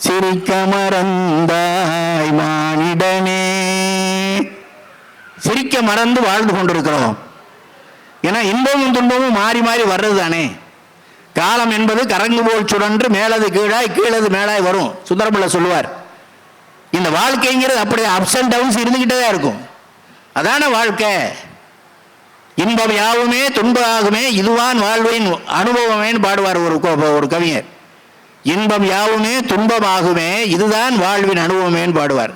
சிரிக்க மறந்தாய் மானிடனே. சிரிக்க மறந்து வாழ்ந்து கொண்டிருக்கிறோம். ஏன்னா இன்பமும் துன்பமும் மாறி மாறி வர்றது தானே. காலம் என்பது கரங்கு போல் சுழன்று மேலது கீழாய் கீழது மேலாய் வரும், சுந்தரபிள்ளை சொல்லுவார். இந்த வாழ்க்கைங்கிறது அப்படி அப்ஸ் அண்ட் டவுன்ஸ் இருந்துகிட்டே தான் இருக்கும். அதான வாழ்க்கை. இன்பம் யாவுமே துன்பமாகுமே இதுவான் வாழ்வின் அனுபவமேன்னு பாடுவார் ஒரு கவிஞர். இன்பம் யாவுமே துன்பமாகுமே இதுதான் வாழ்வின் அனுபவமேன்னு பாடுவார்.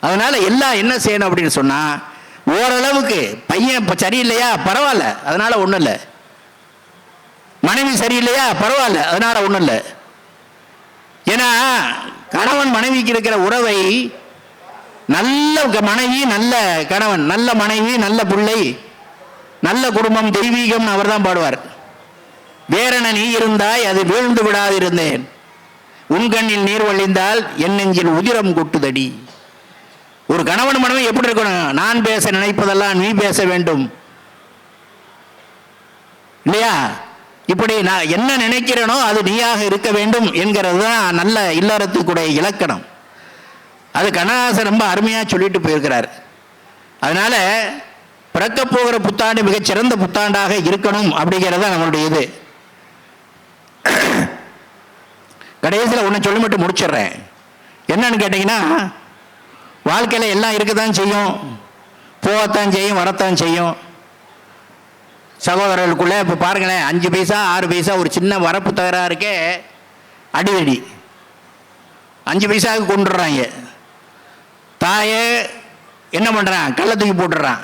அதனால எல்லாம் என்ன செய்யணும் அப்படின்னு சொன்னா, ஓரளவுக்கு பையன் இப்ப சரியில்லையா பரவாயில்ல, அதனால ஒண்ணும் இல்லை. மனைவி சரியில்லையா பரவாயில்ல, அதனால ஒண்ணும் இல்லை. ஏன்னா கணவன் மனைவிக்கு இருக்கிற உறவை, நல்ல மனைவி நல்ல கணவன், நல்ல மனைவி நல்ல பிள்ளை, நல்ல குடும்பம் தெய்வீகம் அவர் தான் பாடுவார். வேறென நீ இருந்தாய் அது வீழ்ந்து விடாதிருந்தேன். உன் கண்ணில் நீர் வழிந்தால் என் நெஞ்சில் உதிரம் கொட்டுதடி. ஒரு கணவன் மனைவி எப்படி இருக்கணும்? நான் பேச நினைப்பதெல்லாம் நீ பேச வேண்டும் இல்லையா? இப்படி நான் என்ன நினைக்கிறேனோ அது நீயாக இருக்க வேண்டும் என்கிறது தான் நல்ல இல்லறத்துக்குடைய இலக்கணம். அது கண்ணதாசன் ரொம்ப அருமையாக சொல்லிட்டு போயிருக்கிறார். அதனால பிறக்க போகிற புத்தாண்டு மிகச்சிறந்த புத்தாண்டாக இருக்கணும் அப்படிங்கிறத நம்மளுடைய இது. கடைசியில் ஒன்று சொல்லி மட்டும் முடிச்சிடுறேன். என்னன்னு கேட்டிங்கன்னா, வாழ்க்கையில் எல்லாம் இருக்கத்தான் செய்யும், போகத்தான் செய்யும், வரத்தான் செய்யும். சகோதரர்களுக்குள்ளே இப்போ பாருங்களேன், 5 பைசா 6 பைசா ஒரு சின்ன வரப்பு தகராறுக்கே அடிதடி. 5 பைசாவுக்கு கொண்டுடுறாங்க. தாயே என்ன பண்ணுறான்? கள்ள தூக்கி போட்டுடுறான்.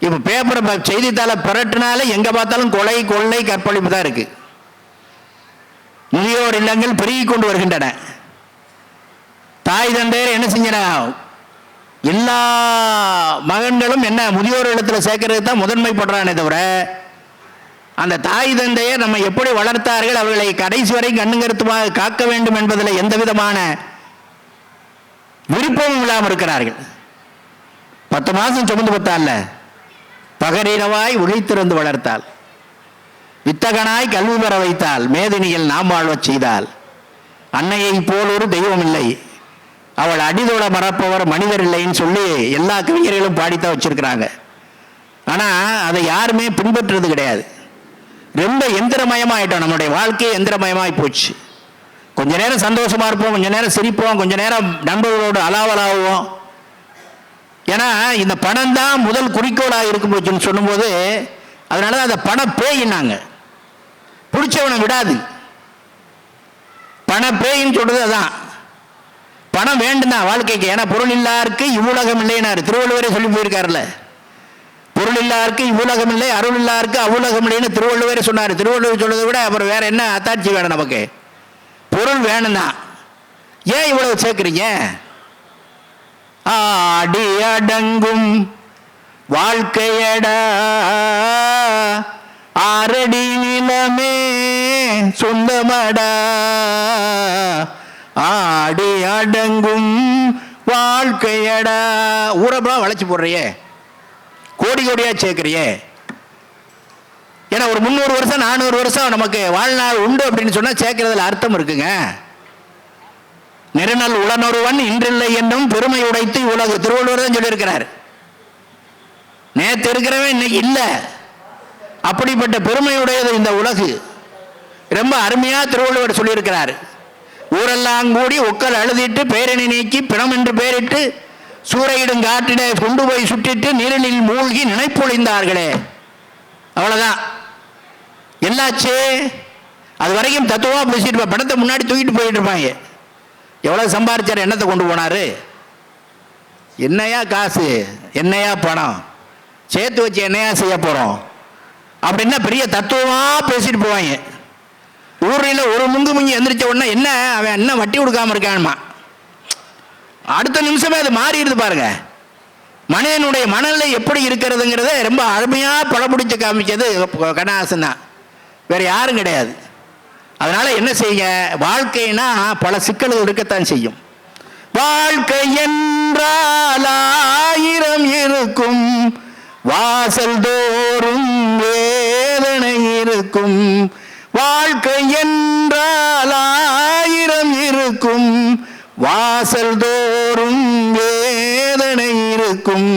இப்போ பேப்பரை செய்தித்தாளை பிரட்டினாலே எங்கே பார்த்தாலும் கொலை கொள்ளை கற்பழிப்பு தான் இருக்குது. முதியோர் இல்லங்கள் பெருகி கொண்டு வருகின்றன. தாய் தந்தையர் என்ன செஞ்சன? எல்லா மகன்களும் என்ன முதியோர் இல்லத்தில் சேர்க்கறது தான் முதன்மைப்படுறானே தவிர, அந்த தாய் தந்தையை நம்ம எப்படி வளர்த்தார்கள், அவர்களை கடைசி வரை கண்ணுங்கருத்துமாக காக்க வேண்டும் என்பதில் எந்த விதமான விருப்பமும் இல்லாமல் இருக்கிறார்கள். 10 மாதம் சுமந்து பத்தால பகரிரவாய் உழைத்திருந்து வளர்த்தால், வித்தகனாய் கல்வி பெற வைத்தால், மேதினியில் நாம் வாழ்வச் செய்தால், அன்னையை போல் ஒரு தெய்வம் இல்லை, அவள் அடிதோட மறப்பவர் மனிதர் இல்லைன்னு சொல்லி எல்லா கவிஞர்களும் பாடித்தான் வச்சிருக்கிறாங்க. ஆனால் அதை யாருமே பின்பற்றுறது கிடையாது. ரொம்ப எந்திரமயமாயிட்டோம். நம்முடைய வாழ்க்கையை எந்திரமயமாகி போச்சு. கொஞ்ச நேரம் சந்தோஷமா இருப்போம், கொஞ்ச நேரம் சிரிப்போம், கொஞ்ச நேரம் நண்பர்களோடு அலாவலாகுவோம். ஏன்னா இந்த பணம் தான் முதல் குறிக்கோளாக இருக்கும் போச்சுன்னு சொல்லும்போது, அதனால தான் அந்த பண பேயினாங்க. பிடிச்சவனை விடாது. பண பேயின்னு சொல்றது அதான். பணம் வேண்டும் தான் வாழ்க்கைக்கு. ஏன்னா பொருள் இல்லாருக்கு இவ்வுலகம் இல்லைனாரு திருவள்ளுவரே சொல்லி போயிருக்காருல்ல. பொருள் இல்லாருக்கு இவ்வுலகம் இல்லை, அருள் இல்லாருக்கு அவ்வுலகம் இல்லைன்னு திருவள்ளுவரே சொன்னார். திருவள்ளுவர் சொல்றதை விட அப்புறம் வேற என்ன அத்தாட்சி வேணும் நமக்கு? பொருள் வேணும் தான். ஏன் இவ்வளவு சேர்க்குறீங்க? ஆடி அடங்கும் வாழ்க்கையடா ஆரடி நிலமே சொந்தமடா, ஆடி அடங்கும் வாழ்க்கையடா. ஊரப்பா வளைச்சு போடுறியே, கோடி கோடியா சேர்க்கிறியே. ஏன்னா ஒரு 300 வருஷம் 400 வருஷம் நமக்கு வாழ்நாள் உண்டு அப்படின்னு சொன்னா சேர்க்கிறதுல அர்த்தம் இருக்குங்க. நெருநல் உளனொருவன் இன்றில்லை என்னும் பெருமை உடைத்து உலகு. திருவள்ளுவர் தான் சொல்லியிருக்கிறார். நேற்று இருக்கிறவன் இன்னைக்கு இல்லை. அப்படிப்பட்ட பெருமையுடையது இந்த உலகு. ரொம்ப அருமையா திருவள்ளுவர் சொல்லியிருக்கிறார். ஊரெல்லாம் கூடி ஒக்கல் அழுதிட்டு பேரணி நீக்கி பிணம் என்று பெயரிட்டு சூறையிடும் காட்டிட கொண்டு போய் சுட்டிட்டு நீரினில் மூழ்கி நினைப்பொழிந்தார்களே. அவ்வளவுதான் எல்லாச்சே. அது வரைக்கும் தத்துவமா பேசிட்டு பணத்தை முன்னாடி தூக்கிட்டு போயிட்டு இருப்பாங்க. எவ்வளவு சம்பாதிச்சார், என்னத்தை கொண்டு போனாரு, என்னையா காசு, என்னையா பணம், சேர்த்து வச்சு என்னையா செய்ய போறோம் அப்படின்னா பெரிய தத்துவமா பேசிட்டு போவாங்க. ஊரில் ஒரு முங்கி எந்திரிச்ச உடனே என்ன அவன் என்ன வட்டி கொடுக்காம இருக்கான்மா, அடுத்த நிமிஷமே அது மாறிடுது பாருங்க. மனிதனுடைய மனநிலை எப்படி இருக்கிறதுங்கிறத ரொம்ப அருமையா படம்பிடிச்சு காமிச்சது கண்ணதாசன் தான், வேற யாரும் கிடையாது. அதனால என்ன செய்யுங்க, வாழ்க்கைனா பல சிக்கல்கள் இருக்கத்தான் செய்யும். வாழ்க்கை என்றால் 1000 இருக்கும், வாசல் தோறும் வேதனை இருக்கும். வாழ்க்கை என்றால் 1000 இருக்கும், வாசல் தோறும் வேதனை இருக்கும்.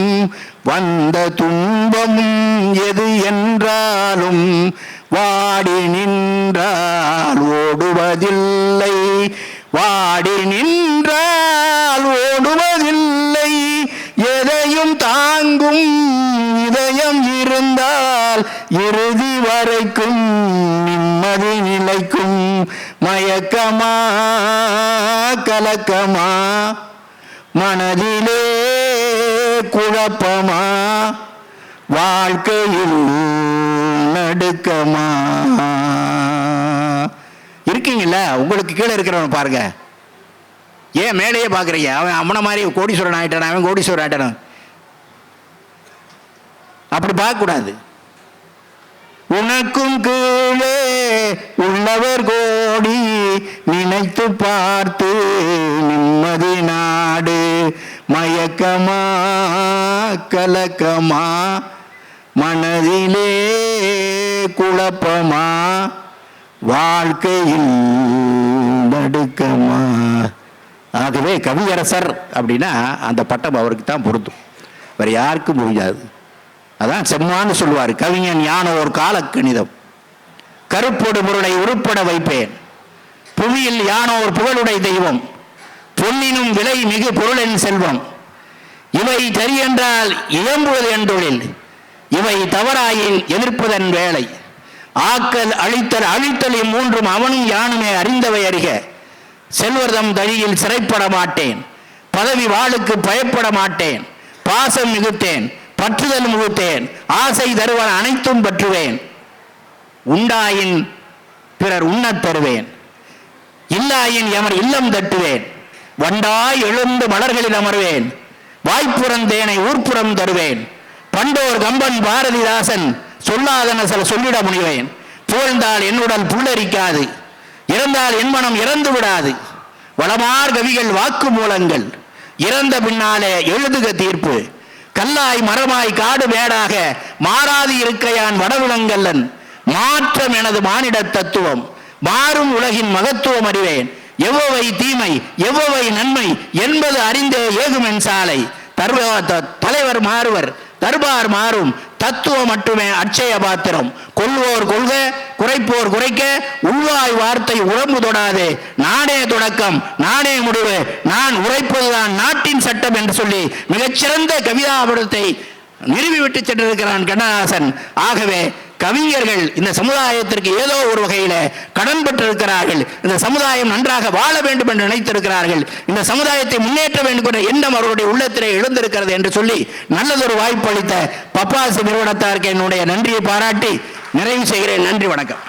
வந்த துன்பமும் எது என்றாலும் வாடி நின்றால் ஓடுவதில்லை, வாடி நின்றால் ஓடுவதில்லை. எதையும் தாங்கும் இதயம் இருந்தால் இறுதி வரைக்கும் நிம்மதி நிலைக்கும். மயக்கமா கலக்கமா மனதிலே குழப்பமா வாழ்க்கையில் நடுக்கமா. இருக்கீங்கல்ல, உங்களுக்கு கீழே இருக்கிறவன் பாருங்க, ஏன் மேலேயே பார்க்குறீங்க? அவன் அம்மனை மாதிரி கோடீஸ்வரன் ஆகிட்டான், அவன் கோடீஸ்வரன் ஆகிட்டான், அப்படி பார்க்கக்கூடாது. உனக்கும் கீழே உள்ளவர் கோடி நினைத்து பார்த்து நிம்மதி நாடு. மயக்கமா கலக்கமா மனதிலே குழப்பமா வாழ்க்கையில் நடுக்கமா. ஆகவே கவியரசர் அப்படின்னா அந்த பட்டம் அவருக்கு தான் பொருந்தும், வேற யாருக்கும் முடியாது. அதான் செம்மான்னு சொல்லுவார், கவிஞன் யானோர் காலக்கணிதம் கருப்பொடு பொருளை உருப்பட வைப்பேன், புவியில் யானோர் புகழுடை தெய்வம், பொன்னினும் விலை மிகு பொருளின் செல்வம், இவை சரியென்றால் இயம்புவது என்றொழில், இவை தவறாயின் எதிர்ப்பதன் வேலை, ஆக்கல் அழித்தல் அழித்தல் இம்மூன்றும் அவனும் யானுமே அறிந்தவை அறிக, செல்வர்தம் தழியில் சிறைப்பட மாட்டேன், பதவி வாளுக்கு பயப்பட மாட்டேன், பாசம் மிகுத்தேன் பற்றுதல் முகுத்தேன், ஆசை தருவன் அனைத்தும் பற்றுவேன், உண்டாயின் பிறர் உண்ணத் தருவேன், இல்லாயின் எமர் இல்லம் தட்டுவேன், வண்டாய் எழுந்து மலர்களில் அமர்வேன், வாய்ப்புறந்தேனை ஊர்ப்புறம் தருவேன், பண்டோர் கம்பன் பாரதிதாசன் சொல்லாதன சில சொல்லிட முனிவேன், புகழ்ந்தால் என்னுடல் புல்லரிக்காது, இறந்தால் என் மனம் இறந்து விடாது, வளமார் கவிகள் வாக்கு மூலங்கள், இறந்த பின்னாலே எழுதுக தீர்ப்பு, கல்லாய் மரமாய் காடு மேடாக மாறாது இருக்கையான் வடவிலங்கல்லன், மாற்றம் எனது மானிட தத்துவம், மாறும் உலகின் மகத்துவம் அறிவேன், எவ்வவை தீமை எவ்வவை நன்மை என்பது அறிந்தே ஏகுமென் சாலை, தலைவர் மாறுவர் தர்பார் மாறும் தத்துவம் மட்டுமே அட்சய பாத்திரம், கொள்வோர் கொள்க குறைப்போர் குறைக்க உள்வாய் வார்த்தை உடம்பு தொடாது, நானே தொடக்கம் நானே முடிவு, நான் உரைப்பதுதான் நாட்டின் சட்டம் என்று சொல்லி மிகச்சிறந்த கவிதாபுரத்தை நிறுவிவிட்டு சென்றிருக்கிறான் கண்ணதாசன். ஆகவே கவிஞர்கள் இந்த சமுதாயத்திற்கு ஏதோ ஒரு வகையில கடன் பெற்றிருக்கிறார்கள், இந்த சமுதாயம் நன்றாக வாழ வேண்டும் என்று நினைத்திருக்கிறார்கள், இந்த சமுதாயத்தை முன்னேற்ற வேண்டும் என்ற எண்ணம் அவருடைய உள்ளத்திலே எழுந்திருக்கிறது என்று சொல்லி நல்லதொரு வாய்ப்பு அளித்த பப்பாசி நிறுவனத்தாருக்கு என்னுடைய நன்றியை பாராட்டி நிறைவு செய்கிறேன். நன்றி, வணக்கம்.